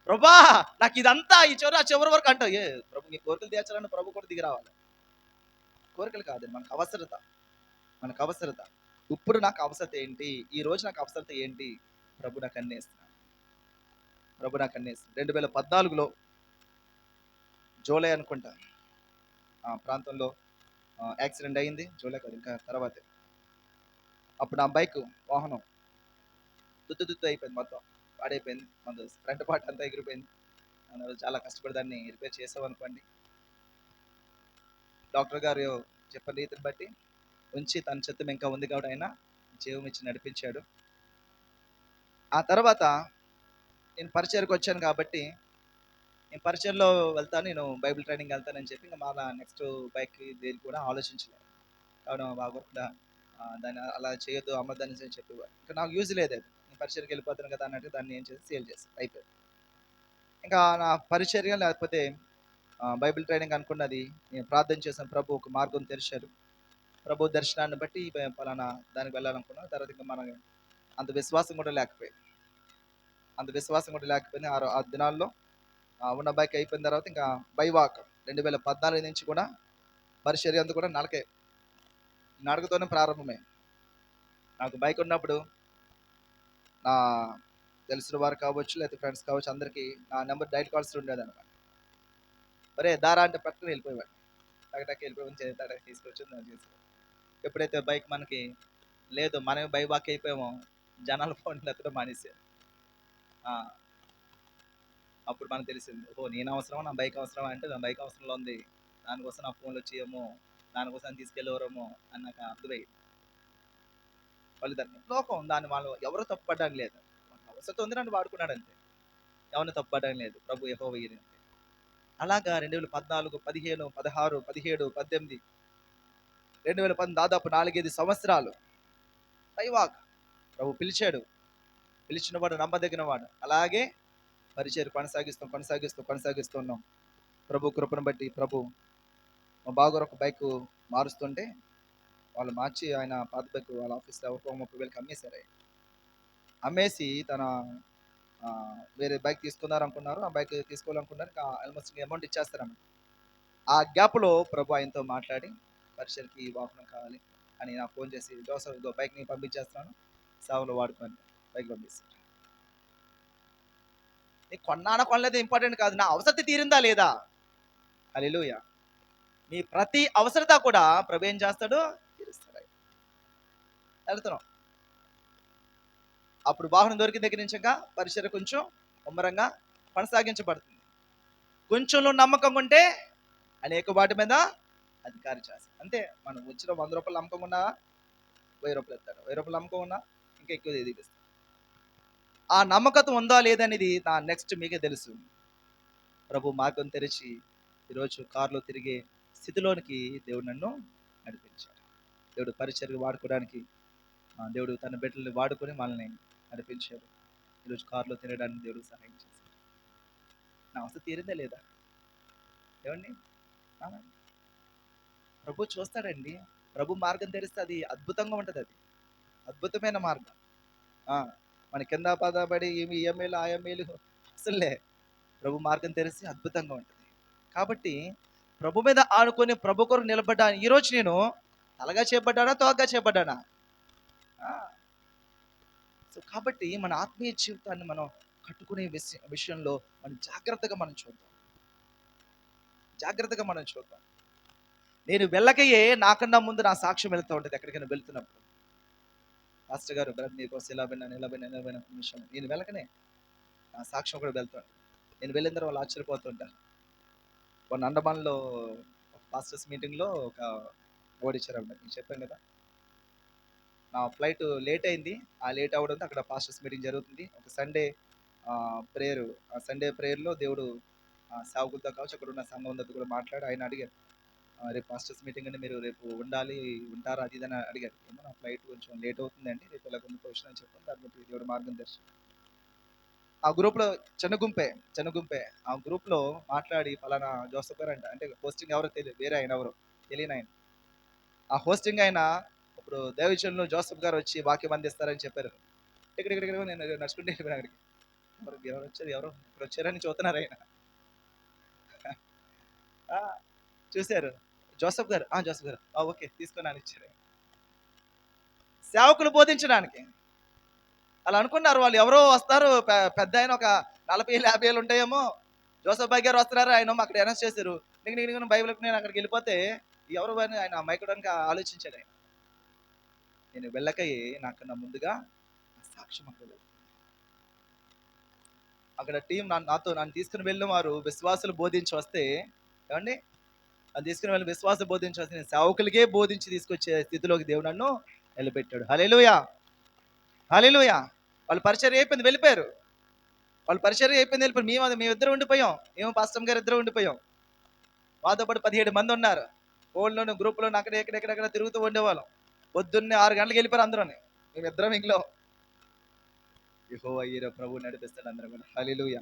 ప్రభా నాకు ఇదంతా ఈ చివరి ఆ చివరి వరకు అంటావు. ప్రభు నీ కోరికలు తీర్చాలని ప్రభు కూడా దిగి రావాలి. కోరికలు కాదండి, మనకు అవసరత. మనకు అవసరత. ఇప్పుడు నాకు అవసరత ఏంటి, ఈ రోజు నాకు అవసరత ఏంటి? ప్రభు నాకు అన్నేస్తున్నాడు. ప్రభు నాకు అన్నేస్తున్నాడు. 2014లో జూలై అనుకుంటా ఆ ప్రాంతంలో యాక్సిడెంట్ అయింది. జూలై కాదు, ఇంకా తర్వాతే. అప్పుడు నా బైక్ వాహనం తుత్తు అయిపోయింది, మొత్తం పాడైపోయింది. మన ఫ్రంట్ పార్ట్ అంతా ఎగిరిపోయింది. చాలా కష్టపడి దాన్ని రిపేర్ చేసాం అనుకోండి. డాక్టర్ గారు చెప్పిన రీతిని బట్టి ఉంచి తన చిత్తం ఇంకా ఉంది కాబట్టి ఆయన జీవం ఇచ్చి నడిపించాడు. ఆ తర్వాత నేను పరిచయకు వచ్చాను కాబట్టి, నేను పరిచయంలో వెళ్తాను, నేను బైబిల్ ట్రైనింగ్ వెళ్తానని చెప్పి ఇంకా మళ్ళా నెక్స్ట్ బైక్ దేని కూడా ఆలోచించలేదు. కావడం బాగా కూడా దాన్ని అలా చేయొద్దు, అమ్మద్దని చెప్పేవారు. ఇంకా నాకు యూజ్ లేదు, అది నేను పరిచయకి వెళ్ళిపోతాను కదా అన్నట్టు దాన్ని ఏం చేసి సేల్ చేసి అయిపోయింది. ఇంకా నా పరిచర్య లేకపోతే బైబిల్ ట్రైనింగ్ అనుకున్నది. నేను ప్రార్థన చేశాను, ప్రభు ఒక మార్గం తెరిచారు. ప్రభు దర్శనాన్ని బట్టి పలానా దానికి వెళ్ళాలనుకున్నాను. తర్వాత ఇంకా మనం అంత విశ్వాసం కూడా లేకపోయింది. ఆ దినాల్లో ఉన్న బైక్ అయిపోయిన తర్వాత ఇంకా బైవాక్ 2014 నుంచి కూడా పరిచర్య అంతా కూడా నడకతోనే ప్రారంభమే. నాకు బైక్ ఉన్నప్పుడు నా తెలిసిన వారు కావచ్చు, లేకపోతే ఫ్రెండ్స్ కావచ్చు, అందరికీ నా నెంబర్ డైల్ కాల్స్ ఉండేదన్నమాట. మరే దారా అంటే పట్టుకుని వెళ్ళిపోయేవాడు. టక్ వెళ్ళిపోయి తీసుకొచ్చి చేసుకో. ఎప్పుడైతే బైక్ మనకి లేదు, మనమే బైవాక్ అయిపోయామో, జనాలు ఫోన్లు ఎత్తడం మానేసారు. అప్పుడు మనకు తెలిసింది, ఓ నేను అవసరమా, నా బైక్ అవసరమా అంటే నా బైక్ అవసరంలో ఉంది, దానికోసం నా ఫోన్లు వచ్చేయేమో, దానికోసం తీసుకెళ్ళేవారేమో అని నాకు అర్థమయ్యింది. ఫలితాన్ని లోకం దాన్ని వాళ్ళు ఎవరు తప్పుపడడం లేదు. అవసరం ఉంది, నన్ను వాడుకున్నాడు అంతే. ఎవరిని తప్పుపడడం లేదు. ప్రభు యెహోవా ఈయన. అలాగా 2014, 15, 16, 17, 18, 2010 దాదాపు 4-5 సంవత్సరాలు పైవాక్ ప్రభు పిలిచాడు. పిలిచిన వాడు నమ్మదగిన వాడు. అలాగే పరిచయం కొనసాగిస్తున్నాం. ప్రభు కృపను బట్టి ప్రభు మా బావగారు ఒక బైక్ మారుస్తుంటే వాళ్ళు మార్చి ఆయన పాత బైక్ వాళ్ళ ఆఫీస్లో 30,000కి అమ్మేశారు. అమ్మేసి తన వేరే బైక్ తీసుకున్నారు అనుకున్నారు. ఆ బైక్ తీసుకోవాలనుకున్నారు. ఆల్మోస్ట్ అమౌంట్ ఇచ్చేస్తారన్నమాట. ఆ గ్యాప్లో ప్రభు ఆయనతో మాట్లాడి పరిచయకి వాహనం కావాలి అని నాకు ఫోన్ చేసి, జోసఫ్ ఇదో బైక్ ని పంపించేస్తున్నాను, సేవలో వాడుకొని బైక్ పంపిస్తాను. కొన్నానా కొనలేదు ఇంపార్టెంట్ కాదు, నా అవసరత తీరిందా లేదా? హల్లెలూయా. మీ ప్రతి అవసరత కూడా ప్రభు ఏం చేస్తాడు, తీరుస్తాడు. వెళ్తున్నాం. అప్పుడు వాహనం దొరికిన దగ్గర నుంచి ఇంకా పరిచయం కొంచెం ముమ్మరంగా కొనసాగించబడుతుంది. కొంచెంలో నమ్మకం ఉంటే అనేక వాటి మీద అధికారి చేస్తాడు. అంతే. మనం వచ్చిన 100 రూపాయలు నమ్మకం 1000 రూపాయలు ఇస్తాడు. 1000 రూపాయలు నమ్మకం ఇంకా ఎక్కువ ఎదిగిస్తాడు. ఆ నమ్మకత్వం ఉందా లేదనేది నా నెక్స్ట్ మీకే తెలుసు. ప్రభు మార్గం తెరిచి ఈరోజు కారులో తిరిగే స్థితిలోనికి దేవుడు నన్ను నడిపించాడు. దేవుడు పరిచర్య వాడుకోవడానికి దేవుడు తన బిడ్డల్ని వాడుకొని మనల్ని నడిపించాడు. ఈరోజు కారులో తిరగడానికి దేవుడు సహాయం చేశాడు. నా అవసరం తీరిందా లేదా? ఏమండి? ఆ? ప్రభు చూస్తాడండి. ప్రభు మార్గం తెరిస్తే అది అద్భుతంగా ఉంటుంది. అది అద్భుతమైన మార్గం. మన కింద పదబడి ఏమి ఈఎంఐలు ఆఎంఐలు అసలే ప్రభు మార్గం తెరిస్తే అద్భుతంగా ఉంటుంది. కాబట్టి ప్రభు మీద ఆనుకొని ప్రభు కొరకు నిలబడ్డా. ఈరోజు నేను తలగా చేపడ్డానా తోగ్గా చేపడ్డానా? సో కాబట్టి మన ఆత్మీయ జీవితాన్ని మనం కట్టుకునే విషయంలో మనం జాగ్రత్తగా చూద్దాం. నేను వెళ్ళకయే నాకన్నా ముందు నా సాక్ష్యం వెళ్తూ ఉంటుంది. ఎక్కడికైనా వెళ్తున్నప్పుడు మాస్టర్ గారు మీకోసం ఇలా విన్నాను విషయం నేను వెళ్ళకనే నా సాక్ష్యం కూడా వెళ్తాను. నేను వెళ్ళిన తర్వాత వాళ్ళు ఆశ్చర్యపోతుంటారు. కొన్ని అండమాన్లో పాస్టర్స్ మీటింగ్లో ఒక ఓడిచ్చారు అన్నమాట. నేను చెప్పాను కదా, నా ఫ్లైట్ లేట్ అయింది. ఆ లేట్ అవ్వడంతో అక్కడ పాస్టర్స్ మీటింగ్ జరుగుతుంది. ఒక సండే ప్రేయర్. ఆ సండే ప్రేయర్లో దేవుడు సేవకులతో కావచ్చు అక్కడ ఉన్న సంఘంతో కూడా మాట్లాడి ఆయన అడిగారు, రేపు పాస్టర్స్ మీటింగ్ అండి, మీరు రేపు ఉంటారా అది ఇదని అడిగారు. ఏమో నా ఫ్లైట్ కొంచెం లేట్ అవుతుందండి, రేపు ఇలా కొన్ని క్వశ్చన్ అని చెప్పాను. దాన్ని బట్టి దేవుడు మార్గం దర్శనం. ఆ గ్రూప్లో చిన్న గుంపే ఆ గ్రూప్లో మాట్లాడి ఫలానా జోసఫ్ గారు అంటే హోస్టింగ్ ఎవరో తెలియదు, వేరే ఆయన ఎవరో తెలియని ఆయన. ఆ హోస్టింగ్ ఆయన ఇప్పుడు దేవచంలో జోసఫ్ గారు వచ్చి వాక్యం అందిస్తారని చెప్పారు. ఇక్కడ నేను నడుచుకుంటే వెళ్ళిపోయిన అక్కడికి. ఎవరు ఇప్పుడు వచ్చారని చూస్తున్నారు ఆయన. చూశారు జోసఫ్ గారు ఓకే తీసుకొని అని ఇచ్చారు. సేవకులు బోధించడానికి అలా అనుకున్నారు. వాళ్ళు ఎవరో వస్తారు, పెద్ద ఆయన ఒక 40-50 ఏళ్ళు ఉంటాయేమో. జోసఫ్ బాయ్ గారు వస్తున్నారు, ఆయన అక్కడ అనౌన్స్ చేశారు. నీకు బైబిల్ నేను అక్కడికి వెళ్ళిపోతే ఎవరు అని ఆయన మైకడానికి ఆలోచించాడు. ఆయన నేను వెళ్ళకయే నాకన్నా ముందుగా సాక్ష్యం అక్కడ టీం నన్ను తీసుకుని వెళ్ళిన వారు విశ్వాసులు బోధించి వస్తే, ఏమండి అది తీసుకుని వెళ్ళి విశ్వాసం బోధించి వస్తే నేను సేవకులకే బోధించి తీసుకొచ్చే స్థితిలోకి దేవుడు నన్ను నిలబెట్టాడు. హల్లెలూయా. వాళ్ళు పరిచర్య అయిపోయింది, వెళ్ళిపోయారు. మేమిద్దరం ఉండిపోయాం. మేము పాస్టర్ గారు ఇద్దరు ఉండిపోయాం. మాతో పాటు 17 మంది ఉన్నారు. ఫోన్లోను గ్రూప్లోను అక్కడ ఎక్కడెక్కడ తిరుగుతూ ఉండేవాళ్ళం. పొద్దున్నే 6 గంటలకు వెళ్ళిపోయారు అందరూ. మేమిద్దరం ఇంట్లో. యెహోవా ఈరోజు ప్రభువు నడిపిస్తాడు అందరం కూడా. హల్లెలూయా.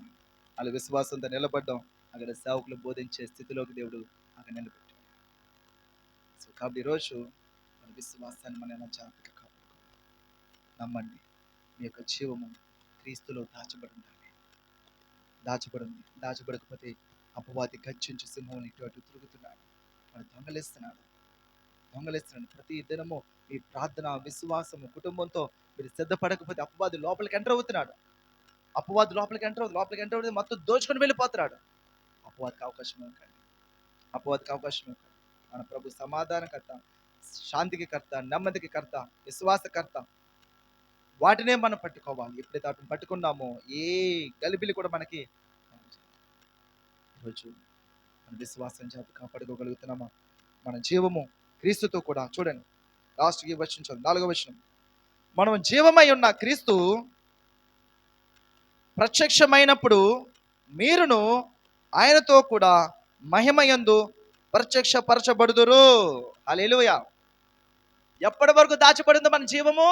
వాళ్ళు విశ్వాసంతో నిలబడ్డాం. అక్కడ సేవకులు బోధించే స్థితిలోకి దేవుడు అక్కడ నిలబెట్టాడు. సో కాబట్టి ఈరోజు మన విశ్వాసాన్ని మనం ఎలా జాగ్రత్తగా కాపాడుకోవాలి. నమ్మండి, మీ యొక్క జీవము క్రీస్తులో దాచబడకపోతే అపవాది గర్జించి సింహం ఇటు అటు తిరుగుతున్నాడు. వాడు దొంగలిస్తున్నాడు. ప్రతి దినము మీ ప్రార్థన విశ్వాసము కుటుంబంతో మీరు సిద్ధపడకపోతే అపవాది లోపలికి ఎంటర్ అవుతున్నాడు. లోపలికి ఎంటర్ అవుతుంది, మొత్తం దోచుకొని వెళ్ళిపోతున్నాడు. అపవాదికి అవకాశం ఇవ్వకండి. మన ప్రభు సమాధానకర్త, శాంతికి కర్త, నెమ్మదికి కర్త, విశ్వాసకర్త. వాటినే మనం పట్టుకోవాలి. ఎప్పుడైతే వాటిని పట్టుకున్నామో ఏ గలిబిలి కూడా మనకి. ఈరోజు మన విశ్వాసం చేత కాపాడుకోగలుగుతున్నామా? మన జీవము క్రీస్తుతో కూడా. చూడండి లాస్ట్కి వచనం చూడండి, 4వ వచనం. మనం జీవమై ఉన్న క్రీస్తు ప్రత్యక్షమైనప్పుడు మీరును ఆయనతో కూడా మహిమయందు ప్రత్యక్షపరచబడుదురు. హల్లెలూయా. ఎప్పటి వరకు దాచబడిందో మన జీవము?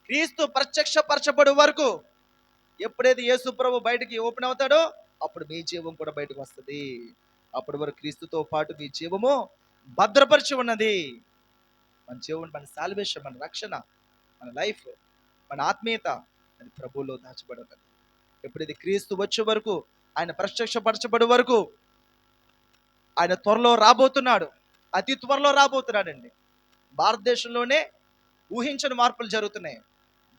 క్రీస్తు ప్రత్యక్షపరచబడు వరకు. ఎప్పుడైతే యేసు ప్రభు బయటికి ఓపెన్ అవుతాడో అప్పుడు మీ జీవం కూడా బయటకు వస్తుంది. అప్పటి వరకు క్రీస్తుతో పాటు మీ జీవము భద్రపరిచి ఉన్నది. మన జీవం, మన సాల్వేషన్, మన రక్షణ, మన లైఫ్, మన ఆత్మీయత అది ప్రభువులో దాచబడి ఉన్నది. ఎప్పుడైతే క్రీస్తు వచ్చే వరకు, ఆయన ప్రత్యక్షపరచబడి వరకు, ఆయన త్వరలో రాబోతున్నాడు. అతి త్వరలో రాబోతున్నాడండి. భారతదేశంలోనే ఊహించని మార్పులు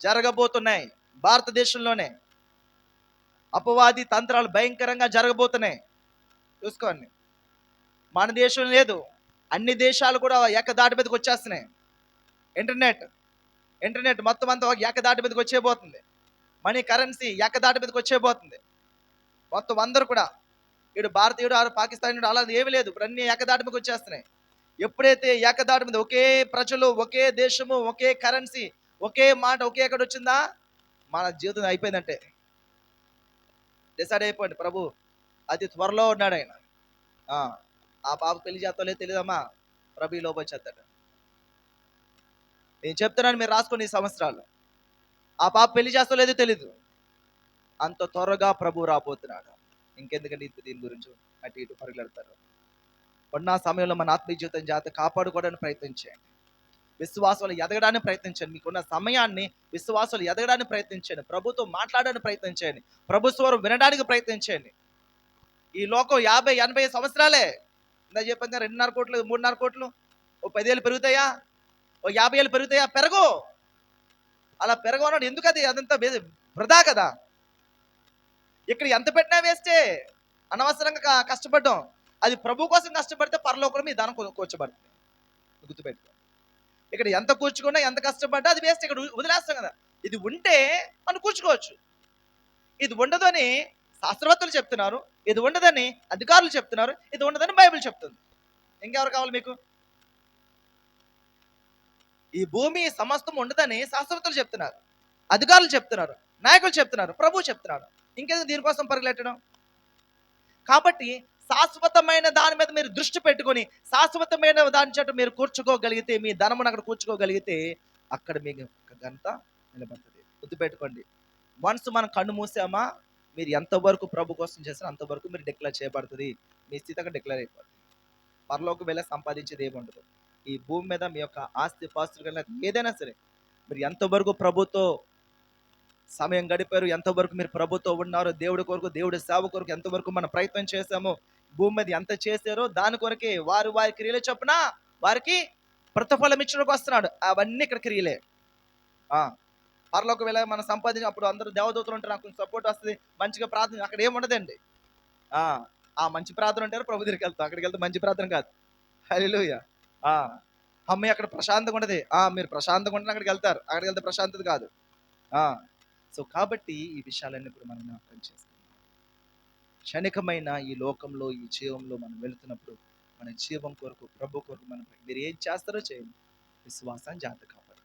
జరగబోతున్నాయి. భారతదేశంలోనే అపవాది తంత్రాలు భయంకరంగా జరగబోతున్నాయి. చూసుకోండి. మన దేశం లేదు, అన్ని దేశాలు కూడా ఏకదాటి మీదకి వచ్చేస్తున్నాయి. ఇంటర్నెట్ మొత్తం అంతా ఏకదాటి మీదకి వచ్చేపోతుంది. మనీ కరెన్సీ ఏకదాటి మీదకి వచ్చేపోతుంది. మొత్తం అందరూ కూడా ఇటు భారతీయుడు ఆడు పాకిస్తానీయుడు అలా ఏమీ లేదు. ఇప్పుడు అన్ని ఏకదాటి మీదకి వచ్చేస్తున్నాయి. ఎప్పుడైతే ఏకదాటి మీద ఒకే ప్రజలు, ఒకే దేశము, ఒకే కరెన్సీ, ఒకే మాట, ఒకే ఎక్కడ వచ్చిందా మన జీవితం అయిపోయిందంటే డిసైడ్ అయిపోయింది. ప్రభు అతి త్వరలో ఉన్నాడు ఆయన. ఆ ఆ పాప పెళ్లి చేస్తా లేదు తెలియదమ్మా, ప్రభు ఈ లోపు వచ్చేస్తాడు. నేను చెప్తున్నాను, మీరు రాసుకోండి ఈ సంవత్సరాలు. ఆ పాప పెళ్లి చేస్తా లేదో తెలీదు, అంత త్వరగా ప్రభు రాబోతున్నాడు. ఇంకెందుకంటే దీని గురించి అటు ఇటు పరుగులెడతారు. ఉన్న సమయంలో మన ఆత్మీయ జీవితం జాగ్రత్త కాపాడుకోవడానికి ప్రయత్నించండి. విశ్వాసాలు ఎదగడానికి ప్రయత్నించండి. మీకున్న సమయాన్ని విశ్వాసాలు ఎదగడానికి ప్రయత్నించండి. ప్రభుతో మాట్లాడడానికి ప్రయత్నించండి. ప్రభు స్వరం వినడానికి ప్రయత్నించండి. ఈ లోకం 50-80 సంవత్సరాలే. ఇందా చెప్పాను కదా, 2.5 కోట్లు 3.5 కోట్లు. ఓ 10 ఏళ్ళు పెరుగుతాయా, ఓ 50 ఏళ్ళు పెరుగుతాయా? పెరగవు. అలా పెరగవన్నాడు. ఎందుకు? అదంతా వృధా కదా. ఇక్కడ ఎంత పెట్టినా వేస్తే, అనవసరంగా కష్టపడ్డాం. అది ప్రభు కోసం కష్టపడితే పరలోకంలో మీ ధనం కూర్చోబడుతుంది. గుర్తుపెట్టుకో. ఇక్కడ ఎంత కూర్చుకున్నా, ఎంత కష్టపడ్డా అది వేస్ట్. ఇక్కడ వదిలేస్తాం కదా. ఇది ఉంటే మనం కూర్చుకోవచ్చు. ఇది ఉండదని శాస్త్రవేత్తలు చెప్తున్నారు, ఇది ఉండదని అధికారులు చెప్తున్నారు, ఇది ఉండదని బైబిల్ చెప్తుంది. ఇంకెవరు కావాలి మీకు? ఈ భూమి సమస్తం ఉండదని శాస్త్రవేత్తలు చెప్తున్నారు, అధికారులు చెప్తున్నారు, నాయకులు చెప్తున్నారు, ప్రభు చెప్తున్నారు. ఇంకేదో దీనికోసం పరుగులెట్టడం. కాబట్టి శాశ్వతమైన దాని మీద మీరు దృష్టి పెట్టుకొని, శాశ్వతమైన దాని చెట్టు మీరు కూర్చుకోగలిగితే, మీ ధనమును అక్కడ కూర్చుకోగలిగితే, అక్కడ మీకు గంట నిలబడుతుంది. గుర్తుపెట్టుకోండి, వన్స్ మనం కన్ను మూసామా, మీరు ఎంతవరకు ప్రభు కోసం చేసినా అంతవరకు మీరు డిక్లేర్ చేయబడుతుంది. మీ స్థితి అక్కడ డిక్లేర్ అయిపోతుంది. పరలోకి వెళ్ళి సంపాదించేది ఏమి ఉండదు. ఈ భూమి మీద మీ యొక్క ఆస్తి పాస్తులు కానీ ఏదైనా సరే, మీరు ఎంతవరకు ప్రభుతో సమయం గడిపారు, ఎంతవరకు మీరు ప్రభుతో ఉన్నారు, దేవుడి కొరకు, దేవుడి సేవ కొరకు ఎంతవరకు మనం ప్రయత్నం చేశామో, భూమి మీద ఎంత చేశారో దాని కొరకే వారి వారి క్రియలు చొప్పున వారికి ప్రతిఫలం ఇచ్చడానికి వస్తున్నాడు. అవన్నీ ఇక్కడ క్రియలే. పరలోకి వెళ్ళ మనం సంపాదించి అప్పుడు అందరూ దేవదూతలు ఉంటారు, నాకు సపోర్ట్ వస్తుంది, మంచిగా ప్రార్థన. అక్కడ ఏముండదండి. ఆ మంచి ప్రార్థన ఉంటారు, ప్రభు దగ్గరికి వెళ్తాం. అక్కడికి వెళ్తే మంచి ప్రార్థన కాదు. హల్లెలూయా. అమ్మాయి అక్కడ ప్రశాంతంగా ఉండదు. మీరు ప్రశాంతంగా ఉంటే అక్కడికి వెళ్తారు, అక్కడికి వెళ్తే ప్రశాంతత కాదు. సో కాబట్టి ఈ విషయాలన్నీ కూడా మనం జ్ఞాపకం చేసుకుంటాం. క్షణికమైన ఈ లోకంలో, ఈ జీవంలో మనం వెళుతున్నప్పుడు మన జీవం కొరకు, ప్రభు కొరకు మనం మీరు ఏం చేస్తారో చేయండి. విశ్వాసాన్ని జాగ్రత్త కాపాడు.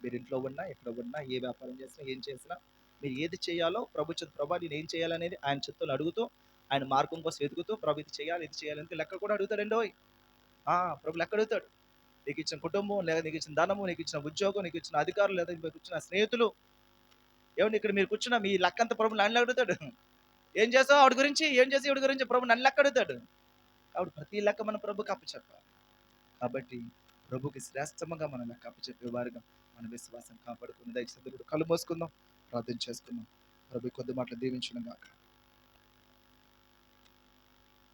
మీరు ఇంట్లో ఉన్నా, ఎక్కడ ఉన్నా, ఏ వ్యాపారం చేసినా, ఏం చేసినా, మీరు ఏది చేయాలో ప్రభు ప్రభు నేను ఏం చేయాలనేది ఆయన చిత్తులు అడుగుతూ, ఆయన మార్గం కోసం వెతుకుతూ, ప్రభు ఇది చేయాలి, ఇది చేయాలంటే లెక్క కూడా అడుగుతాడండి. ప్రభు లెక్క అడుగుతాడు. నీకు ఇచ్చిన కుటుంబం, లేదా నీకు ఇచ్చిన ధనము, నీకు ఇచ్చిన ఉద్యోగం, నీకు ఇచ్చిన అధికారులు, లేదా మీకు ఇచ్చిన స్నేహితులు, ఏమన్నా ఇక్కడ మీరు కూర్చున్న మీ లెక్కంతా ప్రభు నన్ను అడుగుతాడు. ఏం చేసావు ఆవిడ గురించి, ఏం చేసి ఆవిడ గురించి ప్రభు నన్ను లెక్క అడుగుతాడు. కాబట్టి ప్రతి లెక్క మన ప్రభుకి అప్పచెప్పాలి. కాబట్టి ప్రభుకి శ్రేష్టముగా మనం లెక్క అప్పచెప్పే వారుగా మన విశ్వాసం కాపాడుకుని దయచేసి కళ్ళు మోసుకుందాం, ప్రార్థన చేసుకుందాం. ప్రభు కొద్ది మాటలు దీవించడం కాక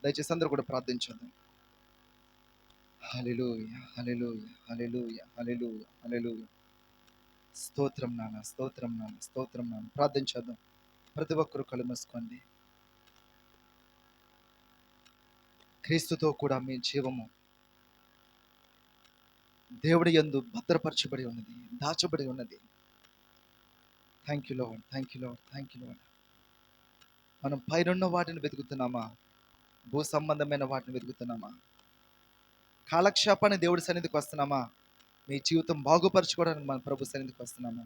దయచేసి అందరూ కూడా ప్రార్థించుదాం. హల్లెలూయా, హల్లెలూయా, హల్లెలూయా, హల్లెలూయా, హల్లెలూయా. స్తోత్రం నాన్న, స్తోత్రం నాన్న, స్తోత్రం నాన్న. ప్రార్థించేద్దాం. ప్రతి ఒక్కరు కళ్ళు మూసుకోండి. క్రీస్తుతో కూడా మీ జీవము దేవుడి యందు భద్రపరచబడి ఉన్నది, దాచబడి ఉన్నది. Thank you lord, thank you lord, thank you lord. మనం పైనున్న వాటిని వెతుకుతున్నామా, భూ సంబంధమైన వాటిని వెతుకుతున్నామా, కాలక్షేపాన్ని దేవుడి సన్నిధికి వస్తున్నామా, మీ జీవితం బాగుపరచుకోవడానికి మన ప్రభు సన్నిధికి వస్తున్నామా?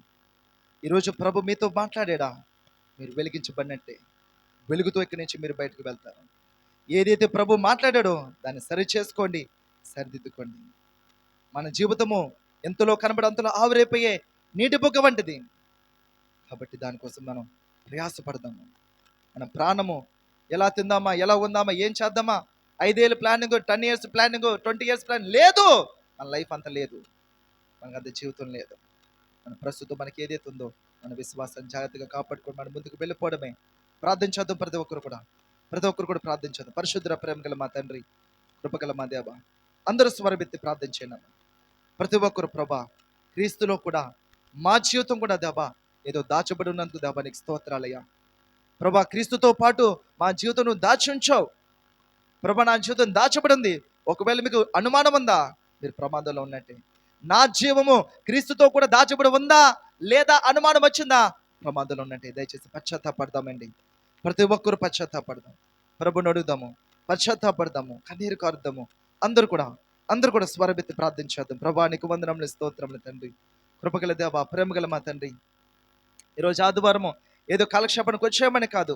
ఈరోజు ప్రభు మీతో మాట్లాడా, మీరు వెలిగించబడినట్టే వెలుగుతో ఇక్కడి నుంచి మీరు బయటకు వెళ్తారు. ఏదైతే ప్రభు మాట్లాడాడో దాన్ని సరి చేసుకోండి, సరిదిద్దుకోండి. మన జీవితము ఎంతలో కనబడి అంతలో ఆవిరైపోయే నీటి బొగ్గ వంటిది. కాబట్టి దానికోసం మనం ప్రయాసపడదాము. మన ప్రాణము ఎలా తిందామా, ఎలా ఉందామా, ఏం చేద్దామా, 5 ఏళ్ళ planning, 10 years planning, 20 years plan లేదు. మన లైఫ్ అంత లేదు, మనకు అంత జీవితం లేదు. మన ప్రస్తుతం మనకి ఏదైతే ఉందో మన విశ్వాసాన్ని జాగ్రత్తగా కాపాడుకొని మనం ముందుకు వెళ్ళిపోవడమే. ప్రార్థించేద్దాం. ప్రతి ఒక్కరు కూడా ప్రార్థించేద్దాం. పరిశుద్ధ ప్రేమ గల మా తండ్రి, కృపగల మా దేవ, అందరూ స్వరమెత్తి ప్రార్థించేనా. ప్రతి ఒక్కరు ప్రభా, క్రీస్తులో కూడా మా జీవితం కూడా దేవా ఏదో దాచబడి ఉన్నందుకు దేవా నీకు స్తోత్రాలయ్యా. ప్రభా, క్రీస్తుతో పాటు మా జీవితం నువ్వు దాచి ఉంచావు ప్రభా. నా జీవితం దాచబడి ఉంది. ఒకవేళ మీకు అనుమానం ఉందా, మీరు ప్రమాదంలో ఉన్నట్టే. నా జీవము క్రీస్తుతో కూడా దాచబడి ఉందా లేదా అనుమానం వచ్చిందా, ప్రమాదంలో ఉన్నట్టే. దయచేసి పశ్చాత్తాపడదామండి. ప్రతి ఒక్కరు పశ్చాత్తాపడదాం. ప్రభుని అడుగుదాము, పశ్చాత్తాపడదాము, కన్నీరు కారుద్దాము. అందరూ కూడా స్వరబెత్తి ప్రార్థించేద్దాం. ప్రభా నీకు వందనములు, స్తోత్రములు తండ్రి. కృపగల దేవ, ప్రేమగల మా తండ్రి, ఈరోజు ఆదివారము ఏదో కాలక్షేపణకు వచ్చామని కాదు,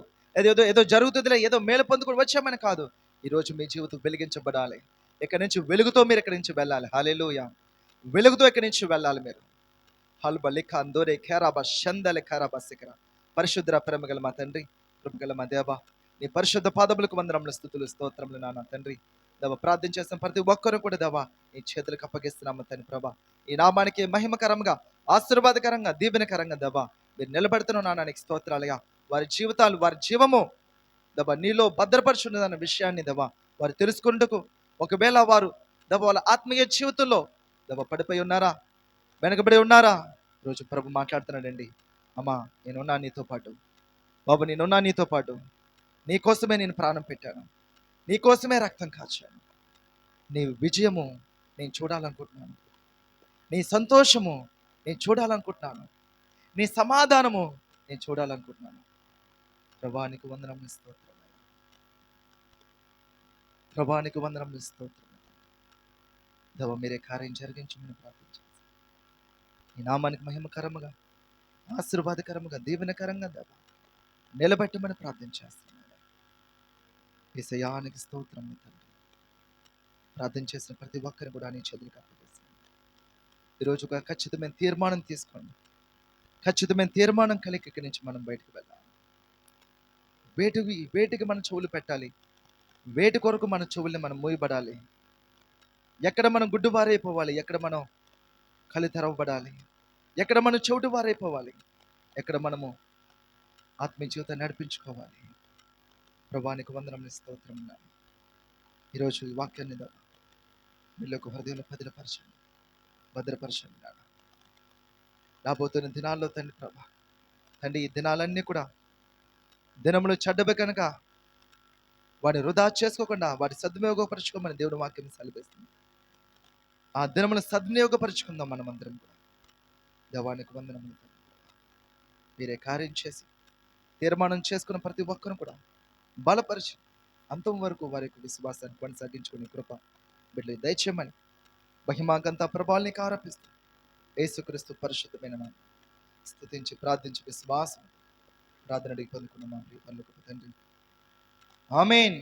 ఏదో జరుగుతుందిలే, ఏదో మేలు పొందుకొని వచ్చామని కాదు. ఈరోజు మీ జీవితం వెలిగించబడాలి. ఇక్కడి నుంచి వెలుగుతో మీరు ఇక్కడి నుంచి వెళ్ళాలి. హల్లెలూయా. వెలుగుతో ఇక్కడి నుంచి వెళ్ళాలి మీరు. హల్బలిక అందోరే ఖేరాబా షందలే ఖేరాబా శిఖర. పరిశుద్ధ ప్రేమగల మా తండ్రి, కృపగల మా దేవ, నీ పరిశుద్ధ పాదములకు వందనములు, స్తుతులు, స్తోత్రములు నాన్న తండ్రి. దేవ ప్రార్థన చేస్తాం ప్రతి ఒక్కరు కూడా దేవ నీ చేతులకు అప్పగిస్తున్నాము తండ్రి. ప్రభా ఈ నామానికి మహిమకరంగా, ఆశీర్వాదకరంగా, దీవెనకరంగా దేవ మీరు నిలబెడుతున్న నాన్న నీకు స్తోత్రాలుగా. వారి జీవితాలు, వారి జీవము దబ నీలో భద్రపరుచున్నదన్న విషయాన్ని దబ వారు తెలుసుకుంటకు, ఒకవేళ వారు దబ వాళ్ళ ఆత్మీయ జీవితంలో దబ పడిపోయి ఉన్నారా, వెనకబడి ఉన్నారా, రోజు ప్రభు మాట్లాడుతున్నాడండి. అమ్మా నేనున్నా నీతో పాటు, బాబు నేనున్నా నీతో పాటు, నీ కోసమే నేను ప్రాణం పెట్టాను, నీ కోసమే రక్తం కాచాను. నీ విజయము నేను చూడాలనుకుంటున్నాను, నీ సంతోషము నేను చూడాలనుకుంటున్నాను, నీ సమాధానము నేను చూడాలనుకుంటున్నాను. ప్రభానికి వందనములు, స్తోత్రం. ప్రభానికి వందనములు, స్తోత్రం. దేవ మీరే కార్యం జరిగించమని ప్రార్థించాను. ఈ నామానికి మహిమకరముగా, ఆశీర్వాదకరముగా, దీవెనకరంగా దేవ నిలబెట్టమని ప్రార్థించేస్తున్నాను. యేసయ్యానికి స్తోత్రం తండ్రి. ప్రార్థన చేసిన ప్రతి ఒక్కరిని కూడా నీ చేతులకు అప్పగిస్తున్నాను. ఈరోజు ఒక ఖచ్చితమైన తీర్మానం తీసుకోండి. ఖచ్చితమైన తీర్మానం కలిగి ఇక్కడి నుంచి మనం బయటకు వెళ్ళాలి. వేటికి మనం చెవులు పెట్టాలి, వేటి కొరకు మన చెవుల్ని మనం మూయబడాలి, ఎక్కడ మనం గుడ్డువారైపోవాలి, ఎక్కడ మనం కళ్ళు తెరవబడాలి, ఎక్కడ మనం చెవిటి వారైపోవాలి, ఎక్కడ మనము ఆత్మీయ జీవితాన్ని నడిపించుకోవాలి. ప్రభానికి వందనములు, స్తోత్రం. ఈరోజు ఈ వాక్యాన్ని వీళ్ళకు హృదయంలో పదిలపరచండి, భద్రపరచండి నాన్న. రాబోతున్న దినాల్లో తండ్రి ప్రభా, తండ్రి ఈ దినాలన్నీ కూడా దినములు చెడ్డవి కనుక వాడిని వృధా చేసుకోకుండా వాటి సద్వినియోగపరచుకోమని దేవుని వాక్యం సెలవిస్తుంది. ఆ దినములను సద్వినియోగపరచుకుందాం మనమందరం కూడా. దేవానికి వందనములు. మీరే కార్యం చేసి తీర్మానం చేసుకున్న ప్రతి ఒక్కరు కూడా బలపరిచి అంతం వరకు వారి యొక్క విశ్వాసాన్ని కొనసాగించుకునే కృప బిడ్డలు దయచేయమని మహిమాకంతా ప్రభావాల్ని ఆరోపిస్తూ యేసుక్రీస్తు పరిశుద్ధమైన నామమున స్తుతించి ప్రార్థించి విశ్వాసం ప్రార్థన అడిగి పొందుకున్న మా ప్రియ పరలోకపు తండ్రి. ఆమేన్.